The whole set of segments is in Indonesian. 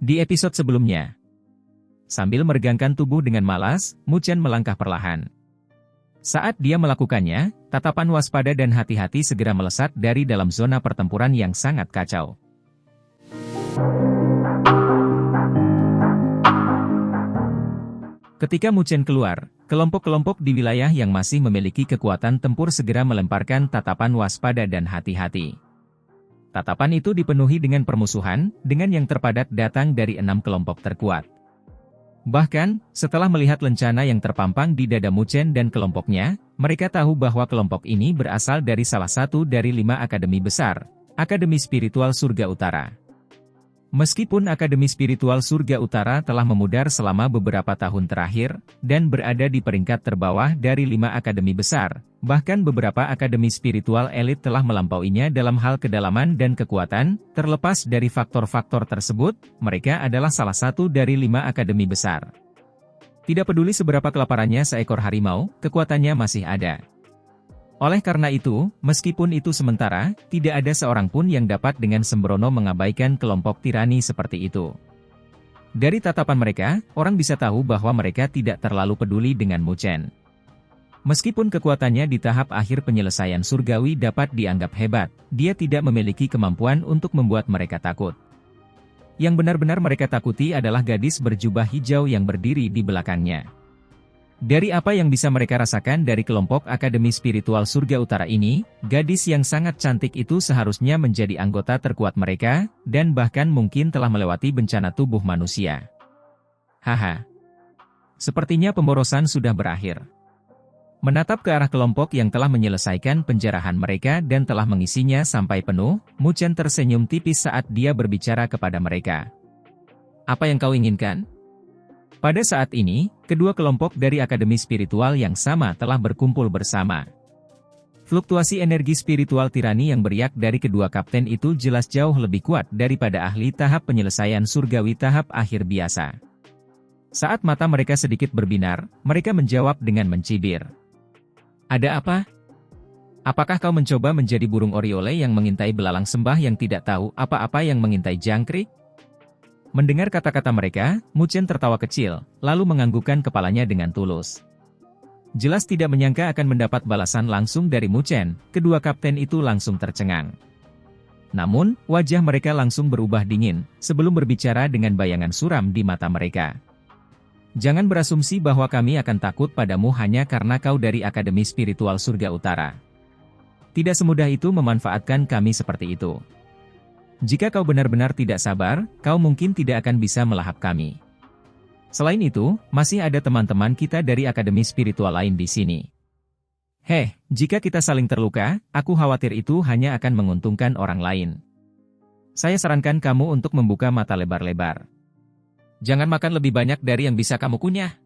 Di episode sebelumnya, sambil meregangkan tubuh dengan malas, Mu Chen melangkah perlahan. Saat dia melakukannya, tatapan waspada dan hati-hati segera melesat dari dalam zona pertempuran yang sangat kacau. Ketika Mu Chen keluar, kelompok-kelompok di wilayah yang masih memiliki kekuatan tempur segera melemparkan tatapan waspada dan hati-hati. Tatapan itu dipenuhi dengan permusuhan, dengan yang terpadat datang dari 6 kelompok terkuat. Bahkan, setelah melihat lencana yang terpampang di dada Mu Chen dan kelompoknya, mereka tahu bahwa kelompok ini berasal dari salah satu dari 5 akademi besar, Akademi Spiritual Surga Utara. Meskipun Akademi Spiritual Surga Utara telah memudar selama beberapa tahun terakhir, dan berada di peringkat terbawah dari 5 akademi besar, bahkan beberapa akademi spiritual elit telah melampauinya dalam hal kedalaman dan kekuatan, terlepas dari faktor-faktor tersebut, mereka adalah salah satu dari 5 akademi besar. Tidak peduli seberapa kelaparannya seekor harimau, kekuatannya masih ada. Oleh karena itu, meskipun itu sementara, tidak ada seorang pun yang dapat dengan sembrono mengabaikan kelompok tirani seperti itu. Dari tatapan mereka, orang bisa tahu bahwa mereka tidak terlalu peduli dengan Mu Chen. Meskipun kekuatannya di tahap akhir penyelesaian surgawi dapat dianggap hebat, dia tidak memiliki kemampuan untuk membuat mereka takut. Yang benar-benar mereka takuti adalah gadis berjubah hijau yang berdiri di belakangnya. Dari apa yang bisa mereka rasakan dari kelompok Akademi Spiritual Surga Utara ini, gadis yang sangat cantik itu seharusnya menjadi anggota terkuat mereka, dan bahkan mungkin telah melewati bencana tubuh manusia. Haha. Sepertinya pemborosan sudah berakhir. Menatap ke arah kelompok yang telah menyelesaikan penjarahan mereka dan telah mengisinya sampai penuh, Mu Chen tersenyum tipis saat dia berbicara kepada mereka. Apa yang kau inginkan? Pada saat ini, kedua kelompok dari Akademi Spiritual yang sama telah berkumpul bersama. Fluktuasi energi spiritual tirani yang beriak dari kedua kapten itu jelas jauh lebih kuat daripada ahli tahap penyelesaian surgawi tahap akhir biasa. Saat mata mereka sedikit berbinar, mereka menjawab dengan mencibir. Ada apa? Apakah kau mencoba menjadi burung oriole yang mengintai belalang sembah yang tidak tahu apa-apa yang mengintai jangkrik? Mendengar kata-kata mereka, Mu Chen tertawa kecil, lalu menganggukkan kepalanya dengan tulus. Jelas tidak menyangka akan mendapat balasan langsung dari Mu Chen, kedua kapten itu langsung tercengang. Namun, wajah mereka langsung berubah dingin, sebelum berbicara dengan bayangan suram di mata mereka. Jangan berasumsi bahwa kami akan takut padamu hanya karena kau dari Akademi Spiritual Surga Utara. Tidak semudah itu memanfaatkan kami seperti itu. Jika kau benar-benar tidak sabar, kau mungkin tidak akan bisa melahap kami. Selain itu, masih ada teman-teman kita dari Akademi Spiritual lain di sini. Jika kita saling terluka, aku khawatir itu hanya akan menguntungkan orang lain. Saya sarankan kamu untuk membuka mata lebar-lebar. Jangan makan lebih banyak dari yang bisa kamu kunyah.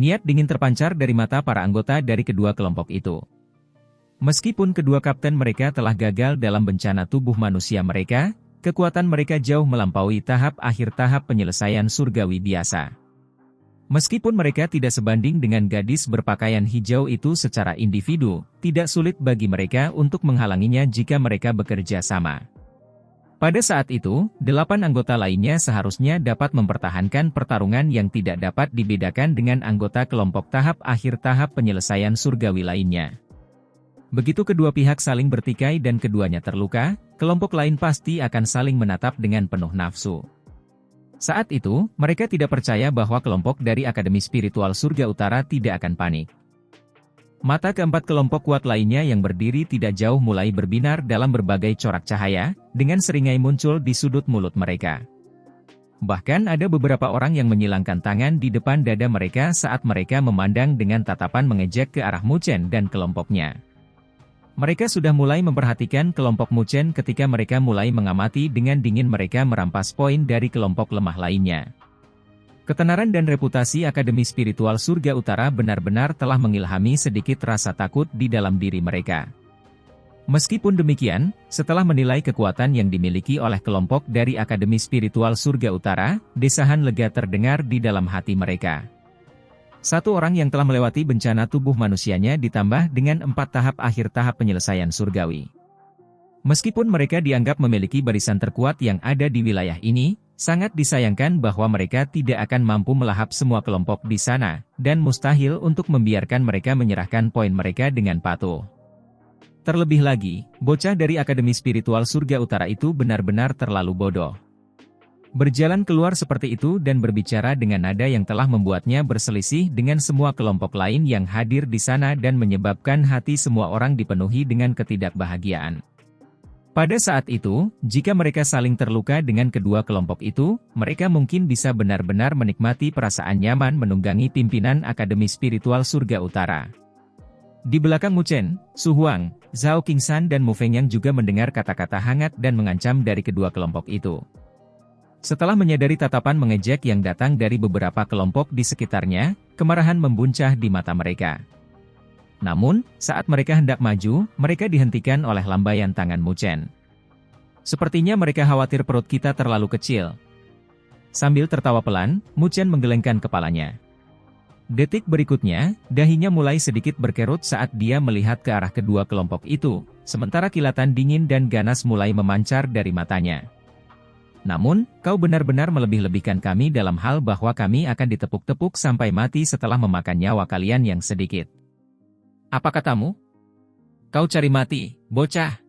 Niat dingin terpancar dari mata para anggota dari kedua kelompok itu. Meskipun kedua kapten mereka telah gagal dalam bencana tubuh manusia mereka, kekuatan mereka jauh melampaui tahap akhir tahap penyelesaian surgawi biasa. Meskipun mereka tidak sebanding dengan gadis berpakaian hijau itu secara individu, tidak sulit bagi mereka untuk menghalanginya jika mereka bekerja sama. Pada saat itu, 8 anggota lainnya seharusnya dapat mempertahankan pertarungan yang tidak dapat dibedakan dengan anggota kelompok tahap akhir tahap penyelesaian surgawi lainnya. Begitu kedua pihak saling bertikai dan keduanya terluka, kelompok lain pasti akan saling menatap dengan penuh nafsu. Saat itu, mereka tidak percaya bahwa kelompok dari Akademi Spiritual Surga Utara tidak akan panik. Mata keempat kelompok kuat lainnya yang berdiri tidak jauh mulai berbinar dalam berbagai corak cahaya, dengan seringai muncul di sudut mulut mereka. Bahkan ada beberapa orang yang menyilangkan tangan di depan dada mereka saat mereka memandang dengan tatapan mengejek ke arah Mu Chen dan kelompoknya. Mereka sudah mulai memperhatikan kelompok Mu Chen ketika mereka mulai mengamati dengan dingin mereka merampas poin dari kelompok lemah lainnya. Ketenaran dan reputasi Akademi Spiritual Surga Utara benar-benar telah mengilhami sedikit rasa takut di dalam diri mereka. Meskipun demikian, setelah menilai kekuatan yang dimiliki oleh kelompok dari Akademi Spiritual Surga Utara, desahan lega terdengar di dalam hati mereka. Satu orang yang telah melewati bencana tubuh manusianya ditambah dengan 4 tahap akhir tahap penyelesaian surgawi. Meskipun mereka dianggap memiliki barisan terkuat yang ada di wilayah ini, sangat disayangkan bahwa mereka tidak akan mampu melahap semua kelompok di sana, dan mustahil untuk membiarkan mereka menyerahkan poin mereka dengan patuh. Terlebih lagi, bocah dari Akademi Spiritual Surga Utara itu benar-benar terlalu bodoh. Berjalan keluar seperti itu dan berbicara dengan nada yang telah membuatnya berselisih dengan semua kelompok lain yang hadir di sana dan menyebabkan hati semua orang dipenuhi dengan ketidakbahagiaan. Pada saat itu, jika mereka saling terluka dengan kedua kelompok itu, mereka mungkin bisa benar-benar menikmati perasaan nyaman menunggangi pimpinan Akademi Spiritual Surga Utara. Di belakang Mu Chen, Su Huang, Zhao Qingshan dan Mu Fengyang juga mendengar kata-kata hangat dan mengancam dari kedua kelompok itu. Setelah menyadari tatapan mengejek yang datang dari beberapa kelompok di sekitarnya, kemarahan membuncah di mata mereka. Namun, saat mereka hendak maju, mereka dihentikan oleh lambaian tangan Mu Chen. Sepertinya mereka khawatir perut kita terlalu kecil. Sambil tertawa pelan, Mu Chen menggelengkan kepalanya. Detik berikutnya, dahinya mulai sedikit berkerut saat dia melihat ke arah kedua kelompok itu, sementara kilatan dingin dan ganas mulai memancar dari matanya. Namun, kau benar-benar melebih-lebihkan kami dalam hal bahwa kami akan ditepuk-tepuk sampai mati setelah memakan nyawa kalian yang sedikit. Apa katamu? Kau cari mati, bocah.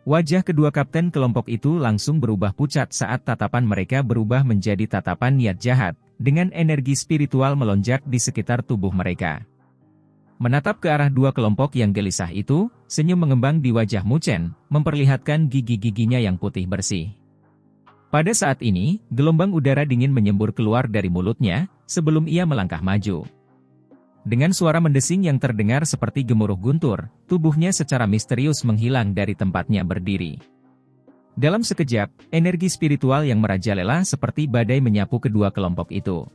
Wajah kedua kapten kelompok itu langsung berubah pucat saat tatapan mereka berubah menjadi tatapan niat jahat, dengan energi spiritual melonjak di sekitar tubuh mereka. Menatap ke arah dua kelompok yang gelisah itu, senyum mengembang di wajah Mu Chen, memperlihatkan gigi-giginya yang putih bersih. Pada saat ini, gelombang udara dingin menyembur keluar dari mulutnya, sebelum ia melangkah maju. Dengan suara mendesing yang terdengar seperti gemuruh guntur, tubuhnya secara misterius menghilang dari tempatnya berdiri. Dalam sekejap, energi spiritual yang merajalela seperti badai menyapu kedua kelompok itu.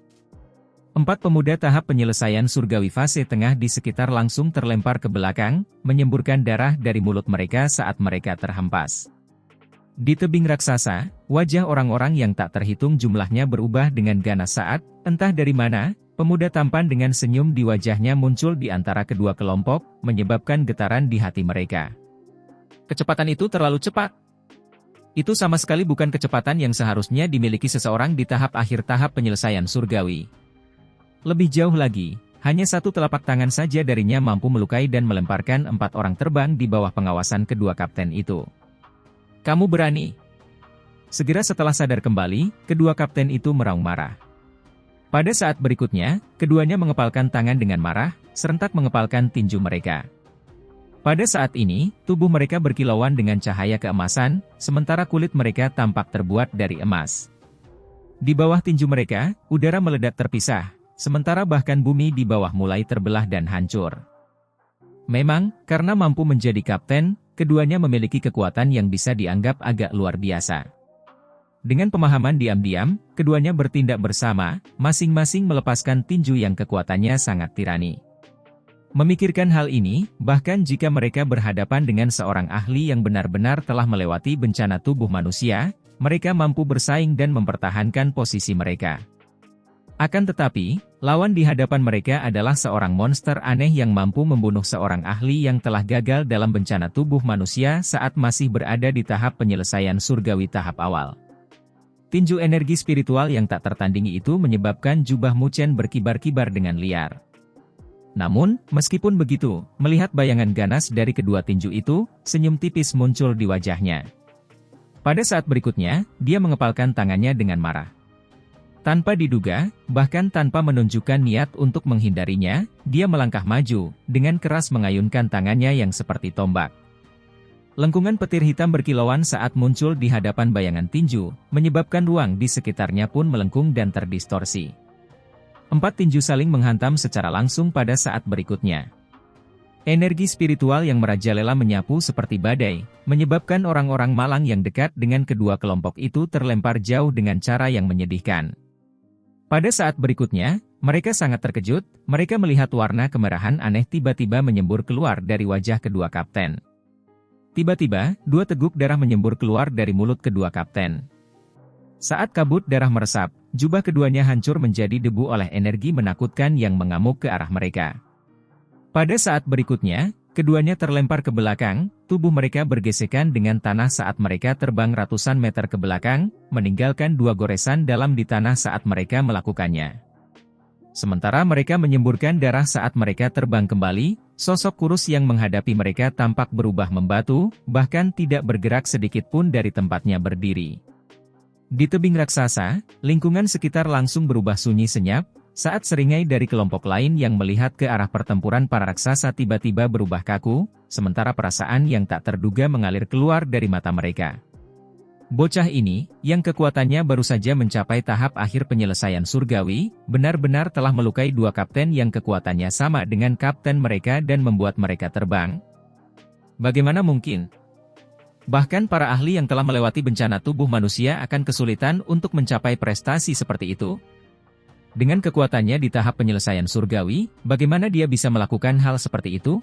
4 pemuda tahap penyelesaian surgawi fase tengah di sekitar langsung terlempar ke belakang, menyemburkan darah dari mulut mereka saat mereka terhempas. Di tebing raksasa, wajah orang-orang yang tak terhitung jumlahnya berubah dengan ganas saat, entah dari mana, pemuda tampan dengan senyum di wajahnya muncul di antara kedua kelompok, menyebabkan getaran di hati mereka. Kecepatan itu terlalu cepat. Itu sama sekali bukan kecepatan yang seharusnya dimiliki seseorang di tahap akhir tahap penyelesaian surgawi. Lebih jauh lagi, hanya satu telapak tangan saja darinya mampu melukai dan melemparkan 4 orang terbang di bawah pengawasan kedua kapten itu. Kamu berani? Segera setelah sadar kembali, kedua kapten itu meraung marah. Pada saat berikutnya, keduanya mengepalkan tangan dengan marah, serentak mengepalkan tinju mereka. Pada saat ini, tubuh mereka berkilauan dengan cahaya keemasan, sementara kulit mereka tampak terbuat dari emas. Di bawah tinju mereka, udara meledak terpisah, sementara bahkan bumi di bawah mulai terbelah dan hancur. Memang, karena mampu menjadi kapten, keduanya memiliki kekuatan yang bisa dianggap agak luar biasa. Dengan pemahaman diam-diam, keduanya bertindak bersama, masing-masing melepaskan tinju yang kekuatannya sangat tirani. Memikirkan hal ini, bahkan jika mereka berhadapan dengan seorang ahli yang benar-benar telah melewati bencana tubuh manusia, mereka mampu bersaing dan mempertahankan posisi mereka. Akan tetapi, lawan di hadapan mereka adalah seorang monster aneh yang mampu membunuh seorang ahli yang telah gagal dalam bencana tubuh manusia saat masih berada di tahap penyelesaian surgawi tahap awal. Tinju energi spiritual yang tak tertandingi itu menyebabkan jubah Mu Chen berkibar-kibar dengan liar. Namun, meskipun begitu, melihat bayangan ganas dari kedua tinju itu, senyum tipis muncul di wajahnya. Pada saat berikutnya, dia mengepalkan tangannya dengan marah. Tanpa diduga, bahkan tanpa menunjukkan niat untuk menghindarinya, dia melangkah maju, dengan keras mengayunkan tangannya yang seperti tombak. Lengkungan petir hitam berkilauan saat muncul di hadapan bayangan tinju, menyebabkan ruang di sekitarnya pun melengkung dan terdistorsi. 4 tinju saling menghantam secara langsung pada saat berikutnya. Energi spiritual yang merajalela menyapu seperti badai, menyebabkan orang-orang malang yang dekat dengan kedua kelompok itu terlempar jauh dengan cara yang menyedihkan. Pada saat berikutnya, mereka sangat terkejut, mereka melihat warna kemerahan aneh tiba-tiba menyembur keluar dari wajah kedua kapten. Tiba-tiba, 2 teguk darah menyembur keluar dari mulut kedua kapten. Saat kabut darah meresap, jubah keduanya hancur menjadi debu oleh energi menakutkan yang mengamuk ke arah mereka. Pada saat berikutnya, keduanya terlempar ke belakang, tubuh mereka bergesekan dengan tanah saat mereka terbang ratusan meter ke belakang, meninggalkan 2 goresan dalam di tanah saat mereka melakukannya. Sementara mereka menyemburkan darah saat mereka terbang kembali, sosok kurus yang menghadapi mereka tampak berubah membatu, bahkan tidak bergerak sedikit pun dari tempatnya berdiri. Di tebing raksasa, lingkungan sekitar langsung berubah sunyi senyap, saat seringai dari kelompok lain yang melihat ke arah pertempuran para raksasa tiba-tiba berubah kaku, sementara perasaan yang tak terduga mengalir keluar dari mata mereka. Bocah ini, yang kekuatannya baru saja mencapai tahap akhir penyelesaian surgawi, benar-benar telah melukai 2 kapten yang kekuatannya sama dengan kapten mereka dan membuat mereka terbang. Bagaimana mungkin? Bahkan para ahli yang telah melewati bencana tubuh manusia akan kesulitan untuk mencapai prestasi seperti itu. Dengan kekuatannya di tahap penyelesaian surgawi, bagaimana dia bisa melakukan hal seperti itu?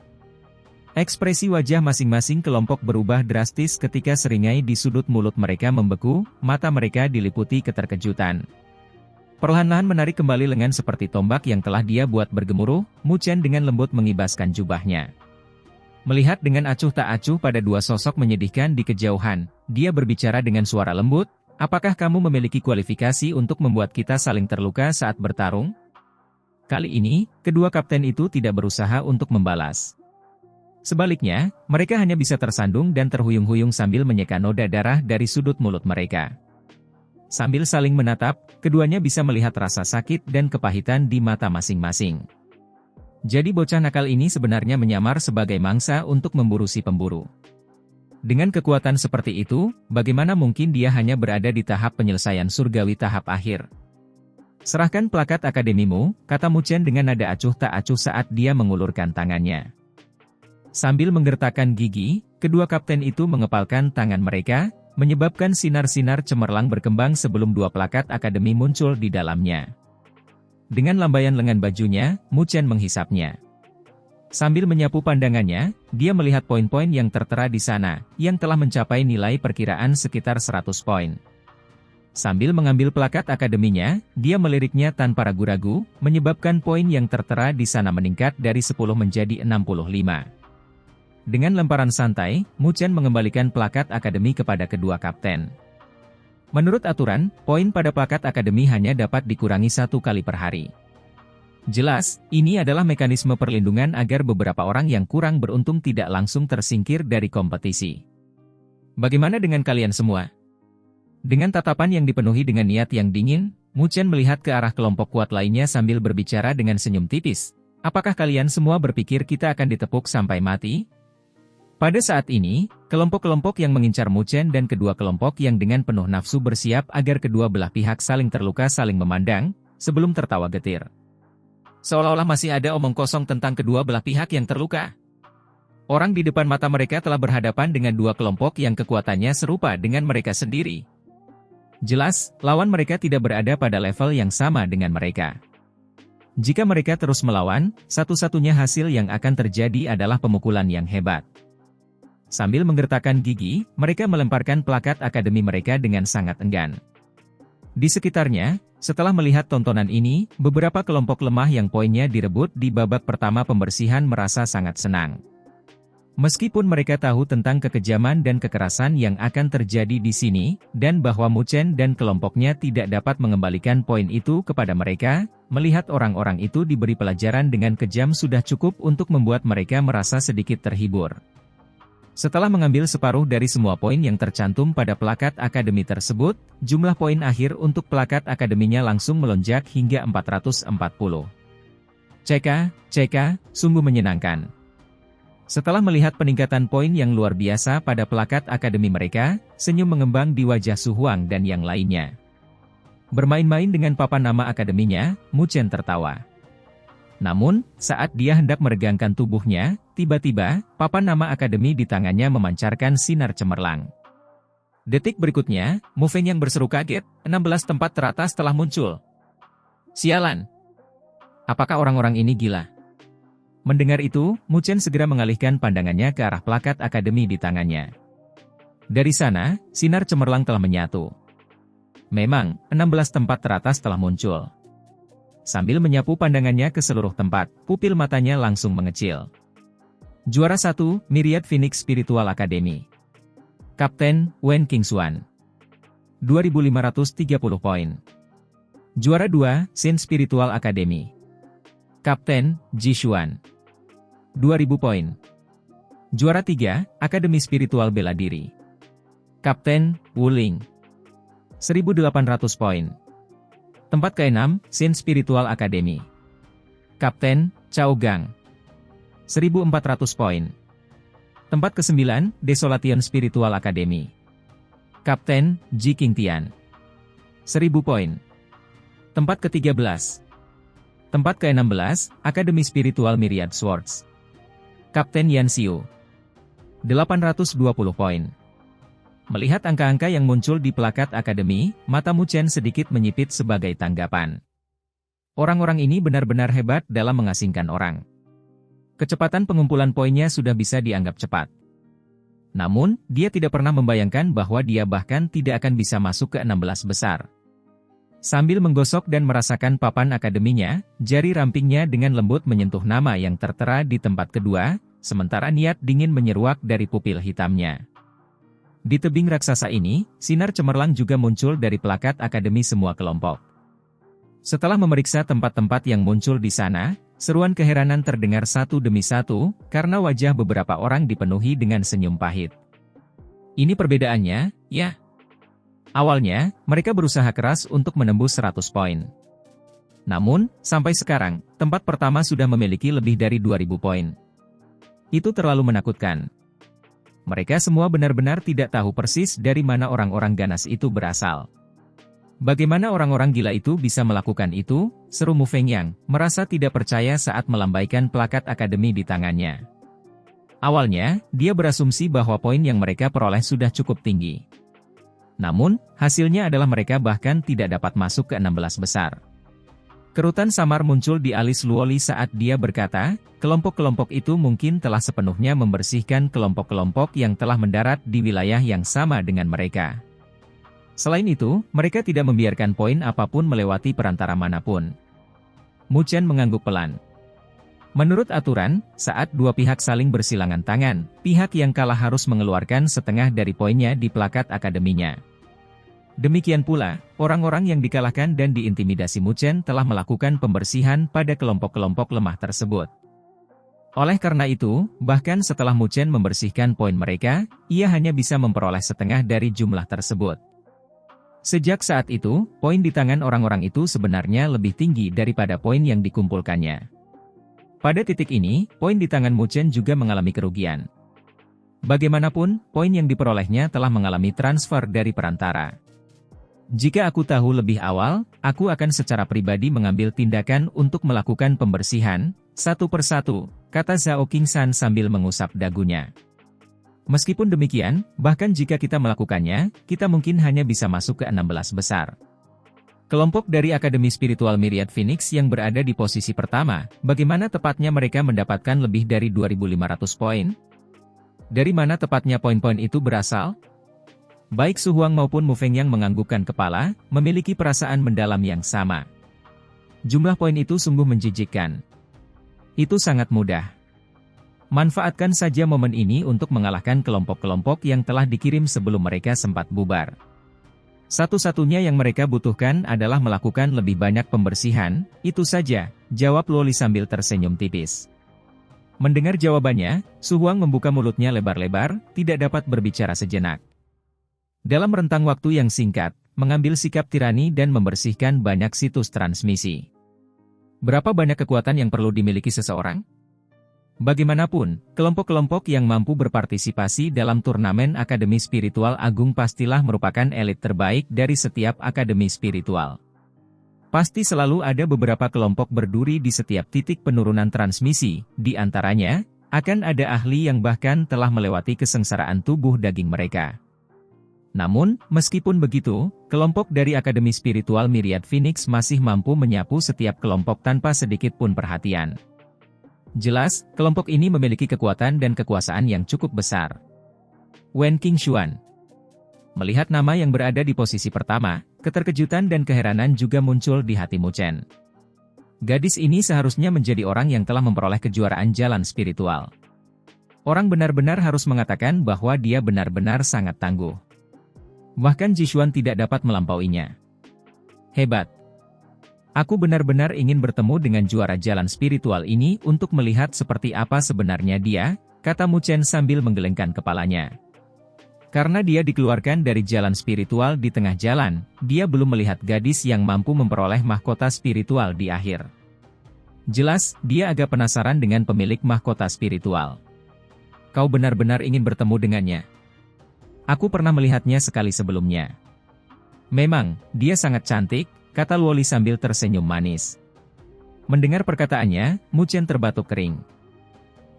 Ekspresi wajah masing-masing kelompok berubah drastis ketika seringai di sudut mulut mereka membeku, mata mereka diliputi keterkejutan. Perlahan-lahan menarik kembali lengan seperti tombak yang telah dia buat bergemuruh, Mu Chen dengan lembut mengibaskan jubahnya. Melihat dengan acuh tak acuh pada 2 sosok menyedihkan di kejauhan, dia berbicara dengan suara lembut, "Apakah kamu memiliki kualifikasi untuk membuat kita saling terluka saat bertarung?" Kali ini, kedua kapten itu tidak berusaha untuk membalas. Sebaliknya, mereka hanya bisa tersandung dan terhuyung-huyung sambil menyeka noda darah dari sudut mulut mereka. Sambil saling menatap, keduanya bisa melihat rasa sakit dan kepahitan di mata masing-masing. Jadi bocah nakal ini sebenarnya menyamar sebagai mangsa untuk memburu si pemburu. Dengan kekuatan seperti itu, bagaimana mungkin dia hanya berada di tahap penyelesaian surgawi tahap akhir? "Serahkan plakat akademimu," kata Mu Chen dengan nada acuh tak acuh saat dia mengulurkan tangannya. Sambil menggertakkan gigi, kedua kapten itu mengepalkan tangan mereka, menyebabkan sinar-sinar cemerlang berkembang sebelum 2 plakat akademi muncul di dalamnya. Dengan lambaian lengan bajunya, Mu Chen menghisapnya. Sambil menyapu pandangannya, dia melihat poin-poin yang tertera di sana, yang telah mencapai nilai perkiraan sekitar 100 poin. Sambil mengambil plakat akademinya, dia meliriknya tanpa ragu-ragu, menyebabkan poin yang tertera di sana meningkat dari 10 menjadi 65. Dengan lemparan santai, Mu Chen mengembalikan plakat akademi kepada kedua kapten. Menurut aturan, poin pada plakat akademi hanya dapat dikurangi 1 kali per hari. Jelas, ini adalah mekanisme perlindungan agar beberapa orang yang kurang beruntung tidak langsung tersingkir dari kompetisi. Bagaimana dengan kalian semua? Dengan tatapan yang dipenuhi dengan niat yang dingin, Mu Chen melihat ke arah kelompok kuat lainnya sambil berbicara dengan senyum tipis. "Apakah kalian semua berpikir kita akan ditepuk sampai mati?" Pada saat ini, kelompok-kelompok yang mengincar Mu Chen dan kedua kelompok yang dengan penuh nafsu bersiap agar kedua belah pihak saling terluka saling memandang, sebelum tertawa getir. Seolah-olah masih ada omong kosong tentang kedua belah pihak yang terluka. Orang di depan mata mereka telah berhadapan dengan 2 kelompok yang kekuatannya serupa dengan mereka sendiri. Jelas, lawan mereka tidak berada pada level yang sama dengan mereka. Jika mereka terus melawan, satu-satunya hasil yang akan terjadi adalah pemukulan yang hebat. Sambil menggertakkan gigi, mereka melemparkan plakat akademi mereka dengan sangat enggan. Di sekitarnya, setelah melihat tontonan ini, beberapa kelompok lemah yang poinnya direbut di babak pertama pembersihan merasa sangat senang. Meskipun mereka tahu tentang kekejaman dan kekerasan yang akan terjadi di sini, dan bahwa Mu Chen dan kelompoknya tidak dapat mengembalikan poin itu kepada mereka, melihat orang-orang itu diberi pelajaran dengan kejam sudah cukup untuk membuat mereka merasa sedikit terhibur. Setelah mengambil separuh dari semua poin yang tercantum pada plakat akademi tersebut, jumlah poin akhir untuk plakat akademinya langsung melonjak hingga 440. CK, sungguh menyenangkan. Setelah melihat peningkatan poin yang luar biasa pada plakat akademi mereka, senyum mengembang di wajah Su Huang dan yang lainnya. Bermain-main dengan papan nama akademinya, Mu Chen tertawa. Namun, saat dia hendak meregangkan tubuhnya, tiba-tiba, papan nama akademi di tangannya memancarkan sinar cemerlang. Detik berikutnya, Mu Feng yang berseru kaget, 16 tempat teratas telah muncul. Sialan! Apakah orang-orang ini gila? Mendengar itu, Mu Chen segera mengalihkan pandangannya ke arah plakat akademi di tangannya. Dari sana, sinar cemerlang telah menyatu. Memang, 16 tempat teratas telah muncul. Sambil menyapu pandangannya ke seluruh tempat, pupil matanya langsung mengecil. Juara 1, Myriad Phoenix Spiritual Academy. Kapten, Wen Qingxuan. 2.530 poin. Juara 2, Sin Spiritual Academy. Kapten, Ji Xuan. 2.000 poin. Juara 3, Akademi Spiritual Bela Diri. Kapten, Wu Ling. 1.800 poin. Tempat ke-6, Sin Spiritual Academy. Kapten, Cao Gang. 1.400 poin. Tempat ke-9, Desolation Spiritual Academy. Kapten, Ji Qingtian. 1.000 poin. Tempat ke-13. Tempat ke-16, Akademi Spiritual Myriad Swords. Kapten Yan Xiu. 820 poin. Melihat angka-angka yang muncul di plakat akademi, mata Mu Chen sedikit menyipit sebagai tanggapan. Orang-orang ini benar-benar hebat dalam mengasingkan orang. Kecepatan pengumpulan poinnya sudah bisa dianggap cepat. Namun, dia tidak pernah membayangkan bahwa dia bahkan tidak akan bisa masuk ke 16 besar. Sambil menggosok dan merasakan papan akademinya, jari rampingnya dengan lembut menyentuh nama yang tertera di tempat kedua, sementara niat dingin menyeruak dari pupil hitamnya. Di tebing raksasa ini, sinar cemerlang juga muncul dari plakat akademi semua kelompok. Setelah memeriksa tempat-tempat yang muncul di sana, seruan keheranan terdengar satu demi satu, karena wajah beberapa orang dipenuhi dengan senyum pahit. Ini perbedaannya, ya. Awalnya, mereka berusaha keras untuk menembus 100 poin. Namun, sampai sekarang, tempat pertama sudah memiliki lebih dari 2.000 poin. Itu terlalu menakutkan. Mereka semua benar-benar tidak tahu persis dari mana orang-orang ganas itu berasal. Bagaimana orang-orang gila itu bisa melakukan itu? Seru Mu Fengyang, merasa tidak percaya saat melambaikan plakat akademi di tangannya. Awalnya, dia berasumsi bahwa poin yang mereka peroleh sudah cukup tinggi. Namun, hasilnya adalah mereka bahkan tidak dapat masuk ke 16 besar. Kerutan samar muncul di alis Luoli saat dia berkata, kelompok-kelompok itu mungkin telah sepenuhnya membersihkan kelompok-kelompok yang telah mendarat di wilayah yang sama dengan mereka. Selain itu, mereka tidak membiarkan poin apapun melewati perantara manapun. Mu Chen mengangguk pelan. Menurut aturan, saat dua pihak saling bersilangan tangan, pihak yang kalah harus mengeluarkan setengah dari poinnya di plakat akademinya. Demikian pula, orang-orang yang dikalahkan dan diintimidasi Mu Chen telah melakukan pembersihan pada kelompok-kelompok lemah tersebut. Oleh karena itu, bahkan setelah Mu Chen membersihkan poin mereka, ia hanya bisa memperoleh setengah dari jumlah tersebut. Sejak saat itu, poin di tangan orang-orang itu sebenarnya lebih tinggi daripada poin yang dikumpulkannya. Pada titik ini, poin di tangan Mu Chen juga mengalami kerugian. Bagaimanapun, poin yang diperolehnya telah mengalami transfer dari perantara. Jika aku tahu lebih awal, aku akan secara pribadi mengambil tindakan untuk melakukan pembersihan, satu persatu, kata Zhao Qingshan sambil mengusap dagunya. Meskipun demikian, bahkan jika kita melakukannya, kita mungkin hanya bisa masuk ke 16 besar. Kelompok dari Akademi Spiritual Myriad Phoenix yang berada di posisi pertama, bagaimana tepatnya mereka mendapatkan lebih dari 2.500 poin? Dari mana tepatnya poin-poin itu berasal? Baik Su Huang maupun Mu Fengyang menganggukkan kepala, memiliki perasaan mendalam yang sama. Jumlah poin itu sungguh menjijikkan. Itu sangat mudah. Manfaatkan saja momen ini untuk mengalahkan kelompok-kelompok yang telah dikirim sebelum mereka sempat bubar. Satu-satunya yang mereka butuhkan adalah melakukan lebih banyak pembersihan, itu saja, jawab Luoli sambil tersenyum tipis. Mendengar jawabannya, Su Huang membuka mulutnya lebar-lebar, tidak dapat berbicara sejenak. Dalam rentang waktu yang singkat, mengambil sikap tirani dan membersihkan banyak situs transmisi. Berapa banyak kekuatan yang perlu dimiliki seseorang? Bagaimanapun, kelompok-kelompok yang mampu berpartisipasi dalam turnamen Akademi Spiritual Agung pastilah merupakan elit terbaik dari setiap akademi spiritual. Pasti selalu ada beberapa kelompok berduri di setiap titik penurunan transmisi, di antaranya, akan ada ahli yang bahkan telah melewati kesengsaraan tubuh daging mereka. Namun, meskipun begitu, kelompok dari Akademi Spiritual Myriad Phoenix masih mampu menyapu setiap kelompok tanpa sedikit pun perhatian. Jelas, kelompok ini memiliki kekuatan dan kekuasaan yang cukup besar. Wen Qingxuan. Melihat nama yang berada di posisi pertama, keterkejutan dan keheranan juga muncul di hati Mu Chen. Gadis ini seharusnya menjadi orang yang telah memperoleh kejuaraan jalan spiritual. Orang benar-benar harus mengatakan bahwa dia benar-benar sangat tangguh. Bahkan Jishuan tidak dapat melampauinya. Hebat. Aku benar-benar ingin bertemu dengan juara jalan spiritual ini untuk melihat seperti apa sebenarnya dia, kata Mu Chen sambil menggelengkan kepalanya. Karena dia dikeluarkan dari jalan spiritual di tengah jalan, dia belum melihat gadis yang mampu memperoleh mahkota spiritual di akhir. Jelas, dia agak penasaran dengan pemilik mahkota spiritual. Kau benar-benar ingin bertemu dengannya? Aku pernah melihatnya sekali sebelumnya. Memang, dia sangat cantik, kata Luoli sambil tersenyum manis. Mendengar perkataannya, Mu Chen terbatuk kering.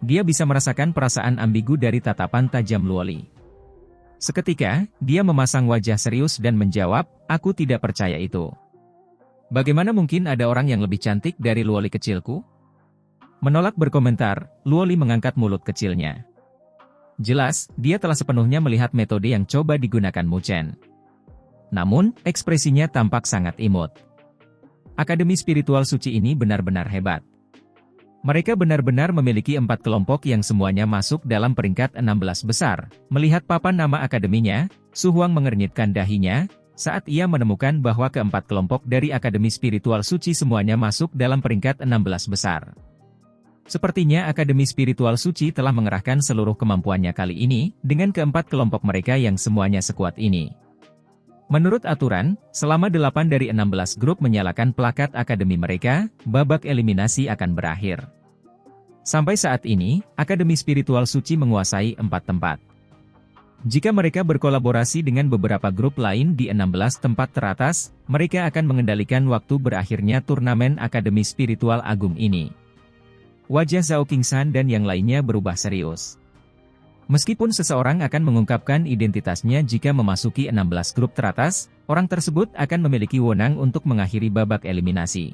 Dia bisa merasakan perasaan ambigu dari tatapan tajam Luoli. Seketika, dia memasang wajah serius dan menjawab, aku tidak percaya itu. Bagaimana mungkin ada orang yang lebih cantik dari Luoli kecilku? Menolak berkomentar, Luoli mengangkat mulut kecilnya. Jelas, dia telah sepenuhnya melihat metode yang coba digunakan Mu Chen. Namun, ekspresinya tampak sangat imut. Akademi spiritual suci ini benar-benar hebat. Mereka benar-benar memiliki 4 kelompok yang semuanya masuk dalam peringkat 16 besar. Melihat papan nama akademinya, Su Huang mengernyitkan dahinya, saat ia menemukan bahwa keempat kelompok dari Akademi Spiritual Suci semuanya masuk dalam peringkat 16 besar. Sepertinya Akademi Spiritual Suci telah mengerahkan seluruh kemampuannya kali ini, dengan keempat kelompok mereka yang semuanya sekuat ini. Menurut aturan, selama 8 dari 16 grup menyalakan plakat akademi mereka, babak eliminasi akan berakhir. Sampai saat ini, Akademi Spiritual Suci menguasai 4 tempat. Jika mereka berkolaborasi dengan beberapa grup lain di 16 tempat teratas, mereka akan mengendalikan waktu berakhirnya turnamen Akademi Spiritual Agung ini. Wajah Zhao Qingshan dan yang lainnya berubah serius. Meskipun seseorang akan mengungkapkan identitasnya jika memasuki 16 grup teratas, orang tersebut akan memiliki wewenang untuk mengakhiri babak eliminasi.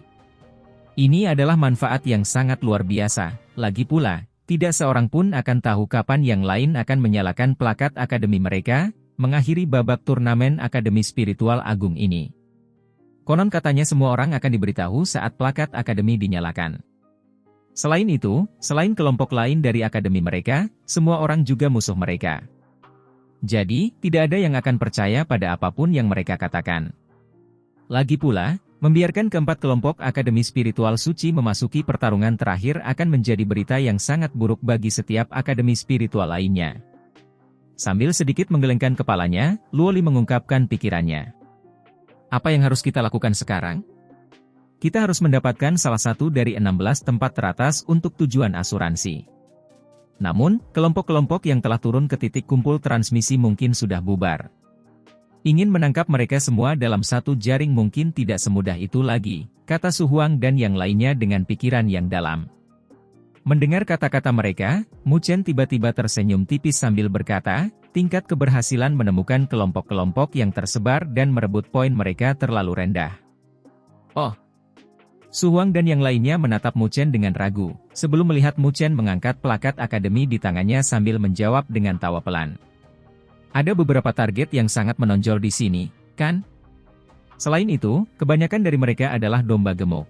Ini adalah manfaat yang sangat luar biasa, lagi pula, tidak seorang pun akan tahu kapan yang lain akan menyalakan plakat akademi mereka, mengakhiri babak turnamen Akademi Spiritual Agung ini. Konon katanya semua orang akan diberitahu saat plakat akademi dinyalakan. Selain itu, selain kelompok lain dari akademi mereka, semua orang juga musuh mereka. Jadi, tidak ada yang akan percaya pada apapun yang mereka katakan. Lagi pula, membiarkan keempat kelompok Akademi Spiritual Suci memasuki pertarungan terakhir akan menjadi berita yang sangat buruk bagi setiap akademi spiritual lainnya. Sambil sedikit menggelengkan kepalanya, Luoli mengungkapkan pikirannya. Apa yang harus kita lakukan sekarang? Kita harus mendapatkan salah satu dari 16 tempat teratas untuk tujuan asuransi. Namun, kelompok-kelompok yang telah turun ke titik kumpul transmisi mungkin sudah bubar. Ingin menangkap mereka semua dalam satu jaring mungkin tidak semudah itu lagi, kata Su Huang dan yang lainnya dengan pikiran yang dalam. Mendengar kata-kata mereka, Mu Chen tiba-tiba tersenyum tipis sambil berkata, tingkat keberhasilan menemukan kelompok-kelompok yang tersebar dan merebut poin mereka terlalu rendah. Oh! Su Huang dan yang lainnya menatap Mu Chen dengan ragu, sebelum melihat Mu Chen mengangkat plakat akademi di tangannya sambil menjawab dengan tawa pelan. Ada beberapa target yang sangat menonjol di sini, kan? Selain itu, kebanyakan dari mereka adalah domba gemuk.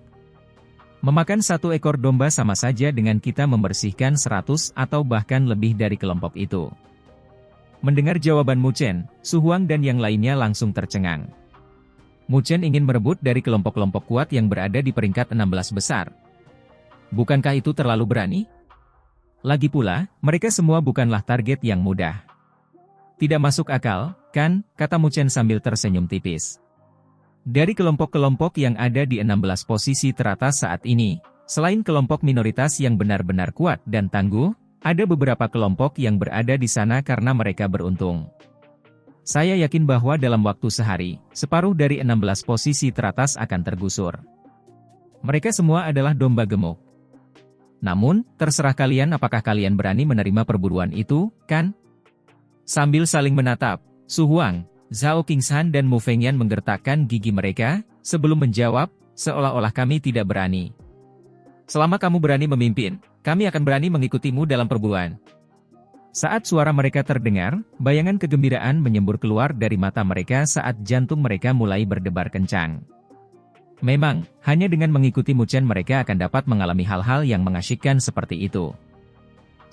Memakan satu ekor domba sama saja dengan kita membersihkan 100 atau bahkan lebih dari kelompok itu. Mendengar jawaban Mu Chen, Su Huang dan yang lainnya langsung tercengang. Mu Chen ingin merebut dari kelompok-kelompok kuat yang berada di peringkat 16 besar. Bukankah itu terlalu berani? Lagi pula, mereka semua bukanlah target yang mudah. Tidak masuk akal, kan, kata Mu Chen sambil tersenyum tipis. Dari kelompok-kelompok yang ada di 16 posisi teratas saat ini, selain kelompok minoritas yang benar-benar kuat dan tangguh, ada beberapa kelompok yang berada di sana karena mereka beruntung. Saya yakin bahwa dalam waktu sehari, separuh dari 16 posisi teratas akan tergusur. Mereka semua adalah domba gemuk. Namun, terserah kalian apakah kalian berani menerima perburuan itu, kan? Sambil saling menatap, Su Huang, Zhao Qingshan dan Mu Fengyan menggertakkan gigi mereka, sebelum menjawab, seolah-olah kami tidak berani. Selama kamu berani memimpin, kami akan berani mengikutimu dalam perburuan. Saat suara mereka terdengar, bayangan kegembiraan menyembur keluar dari mata mereka saat jantung mereka mulai berdebar kencang. Memang, hanya dengan mengikuti Mu Chen mereka akan dapat mengalami hal-hal yang mengasyikkan seperti itu.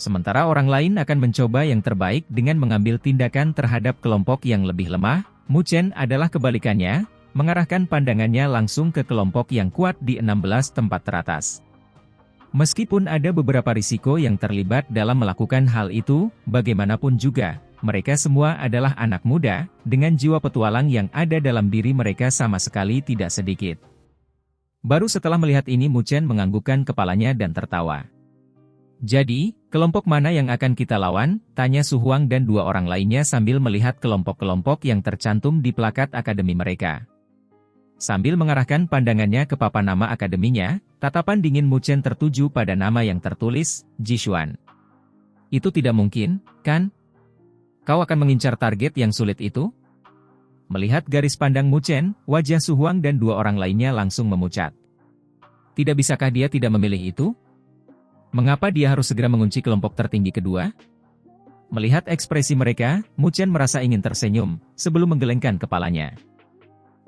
Sementara orang lain akan mencoba yang terbaik dengan mengambil tindakan terhadap kelompok yang lebih lemah. Mu Chen adalah kebalikannya, mengarahkan pandangannya langsung ke kelompok yang kuat di 16 tempat teratas. Meskipun ada beberapa risiko yang terlibat dalam melakukan hal itu, bagaimanapun juga, mereka semua adalah anak muda, dengan jiwa petualang yang ada dalam diri mereka sama sekali tidak sedikit. Baru setelah melihat ini Mu Chen menganggukkan kepalanya dan tertawa. "Jadi, kelompok mana yang akan kita lawan?" tanya Su Huang dan dua orang lainnya sambil melihat kelompok-kelompok yang tercantum di plakat akademi mereka. Sambil mengarahkan pandangannya ke papan nama akademinya, tatapan dingin Mu Chen tertuju pada nama yang tertulis, Jishuan. "Itu tidak mungkin, kan? Kau akan mengincar target yang sulit itu?" Melihat garis pandang Mu Chen, wajah Su Huang dan dua orang lainnya langsung memucat. Tidak bisakah dia tidak memilih itu? Mengapa dia harus segera mengunci kelompok tertinggi kedua? Melihat ekspresi mereka, Mu Chen merasa ingin tersenyum, sebelum menggelengkan kepalanya.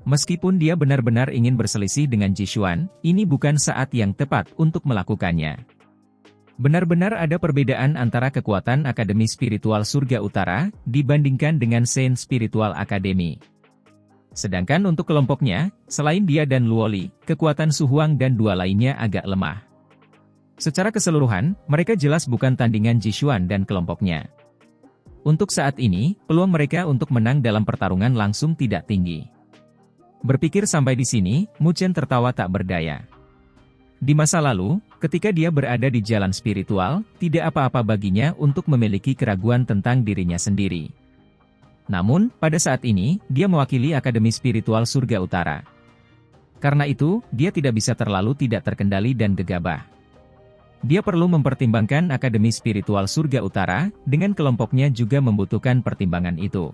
Meskipun dia benar-benar ingin berselisih dengan Jishuan, ini bukan saat yang tepat untuk melakukannya. Benar-benar ada perbedaan antara kekuatan Akademi Spiritual Surga Utara, dibandingkan dengan Saint Spiritual Academy. Sedangkan untuk kelompoknya, selain dia dan Luoli, kekuatan Su Huang dan dua lainnya agak lemah. Secara keseluruhan, mereka jelas bukan tandingan Jishuan dan kelompoknya. Untuk saat ini, peluang mereka untuk menang dalam pertarungan langsung tidak tinggi. Berpikir sampai di sini, Mu Chen tertawa tak berdaya. Di masa lalu, ketika dia berada di jalan spiritual, tidak apa-apa baginya untuk memiliki keraguan tentang dirinya sendiri. Namun, pada saat ini, dia mewakili Akademi Spiritual Surga Utara. Karena itu, dia tidak bisa terlalu tidak terkendali dan gegabah. Dia perlu mempertimbangkan Akademi Spiritual Surga Utara, dengan kelompoknya juga membutuhkan pertimbangan itu.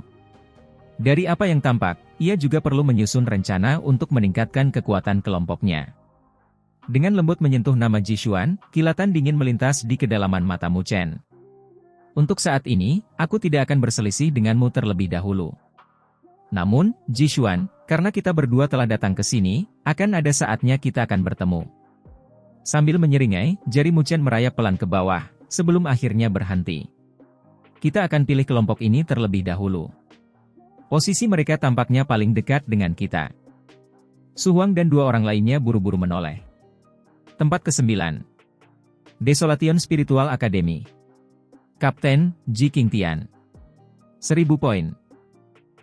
Dari apa yang tampak, ia juga perlu menyusun rencana untuk meningkatkan kekuatan kelompoknya. Dengan lembut menyentuh nama Jishuan, kilatan dingin melintas di kedalaman mata Mu Chen. "Untuk saat ini, aku tidak akan berselisih denganmu terlebih dahulu. Namun, Jishuan, karena kita berdua telah datang ke sini, akan ada saatnya kita akan bertemu." Sambil menyeringai, jari Mu Chen merayap pelan ke bawah, sebelum akhirnya berhenti. "Kita akan pilih kelompok ini terlebih dahulu. Posisi mereka tampaknya paling dekat dengan kita." Su Huang dan dua orang lainnya buru-buru menoleh. Tempat ke-9. Desolation Spiritual Academy. Kapten, Ji Qingtian. 1000 poin.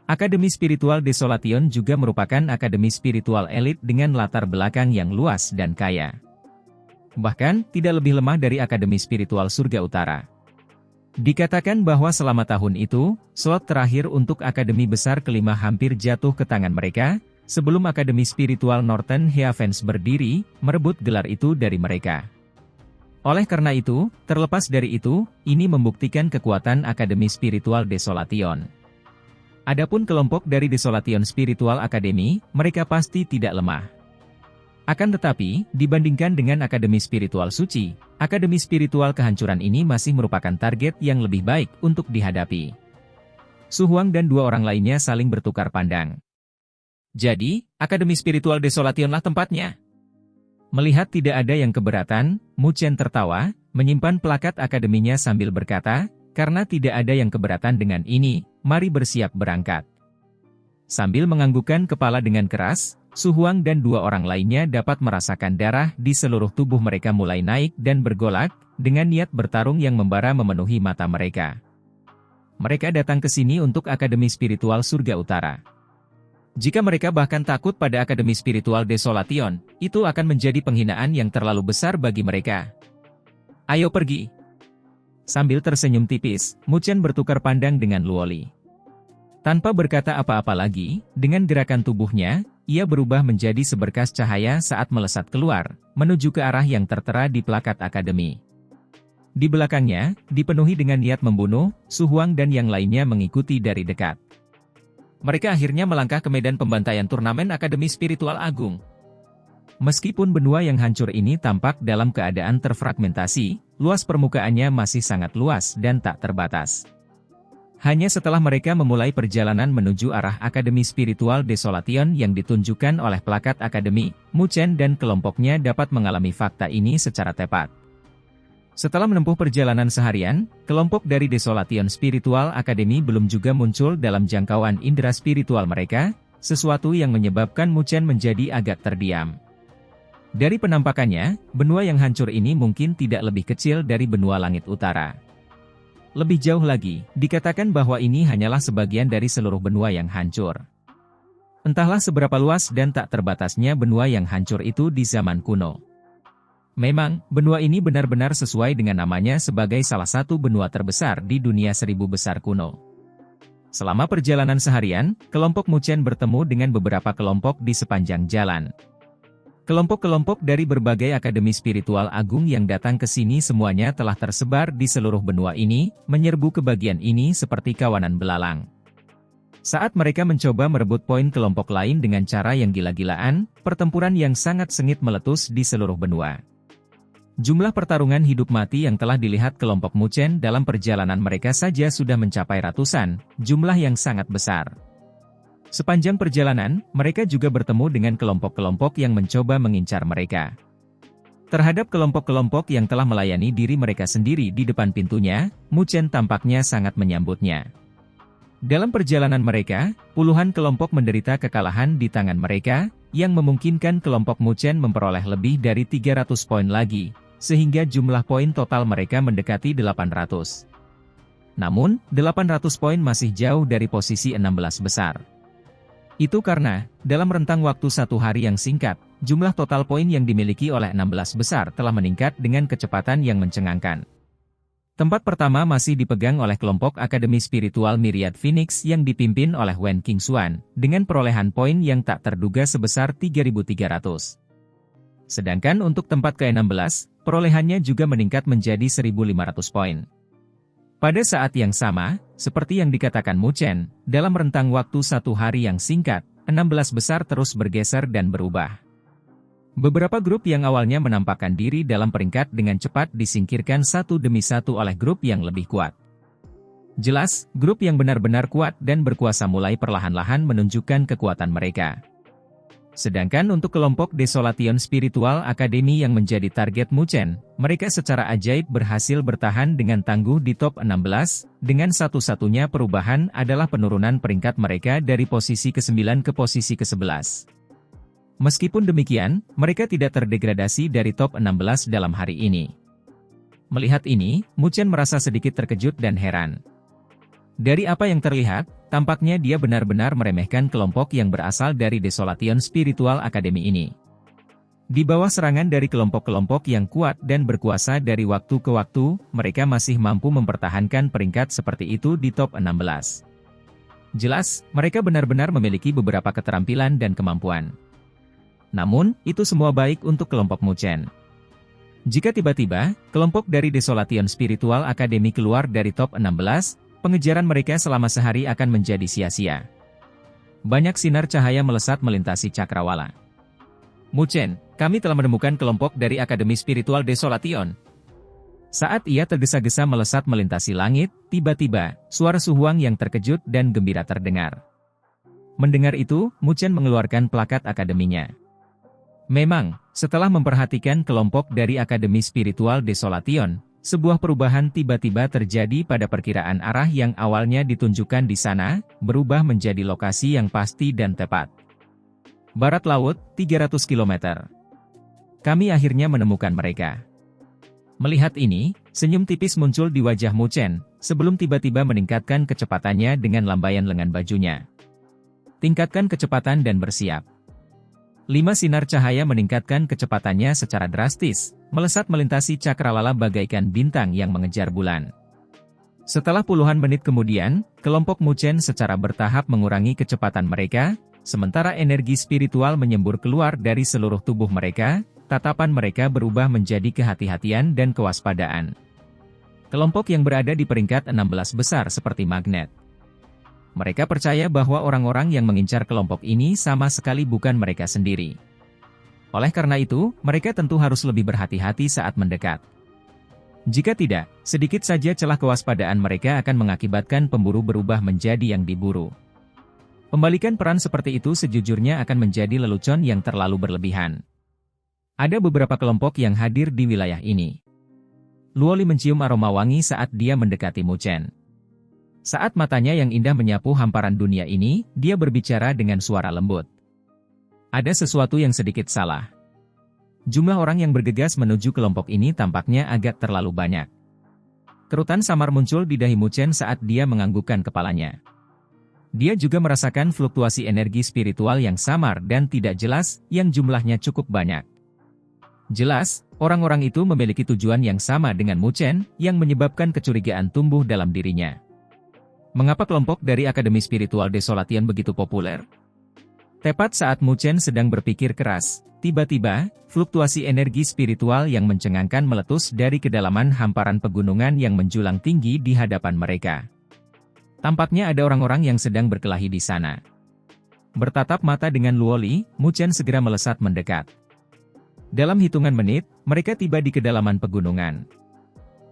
Akademi Spiritual Desolation juga merupakan akademi spiritual elit dengan latar belakang yang luas dan kaya. Bahkan, tidak lebih lemah dari Akademi Spiritual Surga Utara. Dikatakan bahwa selama tahun itu, slot terakhir untuk Akademi Besar kelima hampir jatuh ke tangan mereka, sebelum Akademi Spiritual Northern Heavens berdiri, merebut gelar itu dari mereka. Oleh karena itu, terlepas dari itu, ini membuktikan kekuatan Akademi Spiritual Desolation. Adapun kelompok dari Desolation Spiritual Academy, mereka pasti tidak lemah. Akan tetapi, dibandingkan dengan Akademi Spiritual Suci, Akademi Spiritual Kehancuran ini masih merupakan target yang lebih baik untuk dihadapi. Su Huang dan dua orang lainnya saling bertukar pandang. "Jadi, Akademi Spiritual Desolation lah tempatnya?" Melihat tidak ada yang keberatan, Mu Chen tertawa, menyimpan plakat akademinya sambil berkata, "Karena tidak ada yang keberatan dengan ini, mari bersiap berangkat." Sambil menganggukkan kepala dengan keras, Su Huang dan dua orang lainnya dapat merasakan darah di seluruh tubuh mereka mulai naik dan bergolak, dengan niat bertarung yang membara memenuhi mata mereka. Mereka datang ke sini untuk Akademi Spiritual Surga Utara. Jika mereka bahkan takut pada Akademi Spiritual Desolation, itu akan menjadi penghinaan yang terlalu besar bagi mereka. "Ayo pergi." Sambil tersenyum tipis, Mu Chen bertukar pandang dengan Luoli. Tanpa berkata apa-apa lagi, dengan gerakan tubuhnya, ia berubah menjadi seberkas cahaya saat melesat keluar, menuju ke arah yang tertera di plakat akademi. Di belakangnya, dipenuhi dengan niat membunuh, Su Huang dan yang lainnya mengikuti dari dekat. Mereka akhirnya melangkah ke medan pembantaian turnamen Akademi Spiritual Agung. Meskipun benua yang hancur ini tampak dalam keadaan terfragmentasi, luas permukaannya masih sangat luas dan tak terbatas. Hanya setelah mereka memulai perjalanan menuju arah Akademi Spiritual Desolation yang ditunjukkan oleh plakat akademi, Mu Chen dan kelompoknya dapat mengalami fakta ini secara tepat. Setelah menempuh perjalanan seharian, kelompok dari Desolation Spiritual Academy belum juga muncul dalam jangkauan indera spiritual mereka, sesuatu yang menyebabkan Mu Chen menjadi agak terdiam. Dari penampakannya, benua yang hancur ini mungkin tidak lebih kecil dari benua langit utara. Lebih jauh lagi, dikatakan bahwa ini hanyalah sebagian dari seluruh benua yang hancur. Entahlah seberapa luas dan tak terbatasnya benua yang hancur itu di zaman kuno. Memang, benua ini benar-benar sesuai dengan namanya sebagai salah satu benua terbesar di dunia seribu besar kuno. Selama perjalanan seharian, kelompok Mu Chen bertemu dengan beberapa kelompok di sepanjang jalan. Kelompok-kelompok dari berbagai akademi spiritual agung yang datang ke sini semuanya telah tersebar di seluruh benua ini, menyerbu ke bagian ini seperti kawanan belalang. Saat mereka mencoba merebut poin kelompok lain dengan cara yang gila-gilaan, pertempuran yang sangat sengit meletus di seluruh benua. Jumlah pertarungan hidup mati yang telah dilihat kelompok Mu Chen dalam perjalanan mereka saja sudah mencapai ratusan, jumlah yang sangat besar. Sepanjang perjalanan, mereka juga bertemu dengan kelompok-kelompok yang mencoba mengincar mereka. Terhadap kelompok-kelompok yang telah melayani diri mereka sendiri di depan pintunya, Mu Chen tampaknya sangat menyambutnya. Dalam perjalanan mereka, puluhan kelompok menderita kekalahan di tangan mereka, yang memungkinkan kelompok Mu Chen memperoleh lebih dari 300 poin lagi, sehingga jumlah poin total mereka mendekati 800. Namun, 800 poin masih jauh dari posisi 16 besar. Itu karena, dalam rentang waktu satu hari yang singkat, jumlah total poin yang dimiliki oleh 16 besar telah meningkat dengan kecepatan yang mencengangkan. Tempat pertama masih dipegang oleh kelompok Akademi Spiritual Myriad Phoenix yang dipimpin oleh Wen Qingxuan, dengan perolehan poin yang tak terduga sebesar 3.300. Sedangkan untuk tempat ke-16, perolehannya juga meningkat menjadi 1.500 poin. Pada saat yang sama, seperti yang dikatakan Mu Chen, dalam rentang waktu satu hari yang singkat, 16 besar terus bergeser dan berubah. Beberapa grup yang awalnya menampakkan diri dalam peringkat dengan cepat disingkirkan satu demi satu oleh grup yang lebih kuat. Jelas, grup yang benar-benar kuat dan berkuasa mulai perlahan-lahan menunjukkan kekuatan mereka. Sedangkan untuk kelompok Desolation Spiritual Academy yang menjadi target Mu Chen, mereka secara ajaib berhasil bertahan dengan tangguh di top 16, dengan satu-satunya perubahan adalah penurunan peringkat mereka dari posisi ke-9 ke posisi ke-11. Meskipun demikian, mereka tidak terdegradasi dari top 16 dalam hari ini. Melihat ini, Mu Chen merasa sedikit terkejut dan heran. Dari apa yang terlihat, tampaknya dia benar-benar meremehkan kelompok yang berasal dari Desolation Spiritual Academy ini. Di bawah serangan dari kelompok-kelompok yang kuat dan berkuasa dari waktu ke waktu, mereka masih mampu mempertahankan peringkat seperti itu di top 16. Jelas, mereka benar-benar memiliki beberapa keterampilan dan kemampuan. Namun, itu semua baik untuk kelompok Mu Chen. Jika tiba-tiba, kelompok dari Desolation Spiritual Academy keluar dari top 16, pengejaran mereka selama sehari akan menjadi sia-sia. Banyak sinar cahaya melesat melintasi cakrawala. Mu Chen, kami telah menemukan kelompok dari Akademi Spiritual Desolation. Saat ia tergesa-gesa melesat melintasi langit, tiba-tiba, suara Su Huang yang terkejut dan gembira terdengar. Mendengar itu, Mu Chen mengeluarkan plakat akademinya. Memang, setelah memperhatikan kelompok dari Akademi Spiritual Desolation, sebuah perubahan tiba-tiba terjadi pada perkiraan arah yang awalnya ditunjukkan di sana, berubah menjadi lokasi yang pasti dan tepat. Barat laut, 300 km. Kami akhirnya menemukan mereka. Melihat ini, senyum tipis muncul di wajah Mu Chen, sebelum tiba-tiba meningkatkan kecepatannya dengan lambaian lengan bajunya. Tingkatkan kecepatan dan bersiap. 5 sinar cahaya meningkatkan kecepatannya secara drastis, melesat melintasi cakrawala bagaikan bintang yang mengejar bulan. Setelah puluhan menit kemudian, kelompok Mu Chen secara bertahap mengurangi kecepatan mereka, sementara energi spiritual menyembur keluar dari seluruh tubuh mereka, tatapan mereka berubah menjadi kehati-hatian dan kewaspadaan. Kelompok yang berada di peringkat 16 besar seperti magnet. Mereka percaya bahwa orang-orang yang mengincar kelompok ini sama sekali bukan mereka sendiri. Oleh karena itu, mereka tentu harus lebih berhati-hati saat mendekat. Jika tidak, sedikit saja celah kewaspadaan mereka akan mengakibatkan pemburu berubah menjadi yang diburu. Pembalikan peran seperti itu sejujurnya akan menjadi lelucon yang terlalu berlebihan. Ada beberapa kelompok yang hadir di wilayah ini. Luoli mencium aroma wangi saat dia mendekati Mu Chen. Saat matanya yang indah menyapu hamparan dunia ini, dia berbicara dengan suara lembut. Ada sesuatu yang sedikit salah. Jumlah orang yang bergegas menuju kelompok ini tampaknya agak terlalu banyak. Kerutan samar muncul di dahi Mu Chen saat dia menganggukkan kepalanya. Dia juga merasakan fluktuasi energi spiritual yang samar dan tidak jelas, yang jumlahnya cukup banyak. Jelas, orang-orang itu memiliki tujuan yang sama dengan Mu Chen, yang menyebabkan kecurigaan tumbuh dalam dirinya. Mengapa kelompok dari Akademi Spiritual Desolation begitu populer? Tepat saat Mu Chen sedang berpikir keras, tiba-tiba, fluktuasi energi spiritual yang mencengangkan meletus dari kedalaman hamparan pegunungan yang menjulang tinggi di hadapan mereka. Tampaknya ada orang-orang yang sedang berkelahi di sana. Bertatap mata dengan Luoli, Mu Chen segera melesat mendekat. Dalam hitungan menit, mereka tiba di kedalaman pegunungan.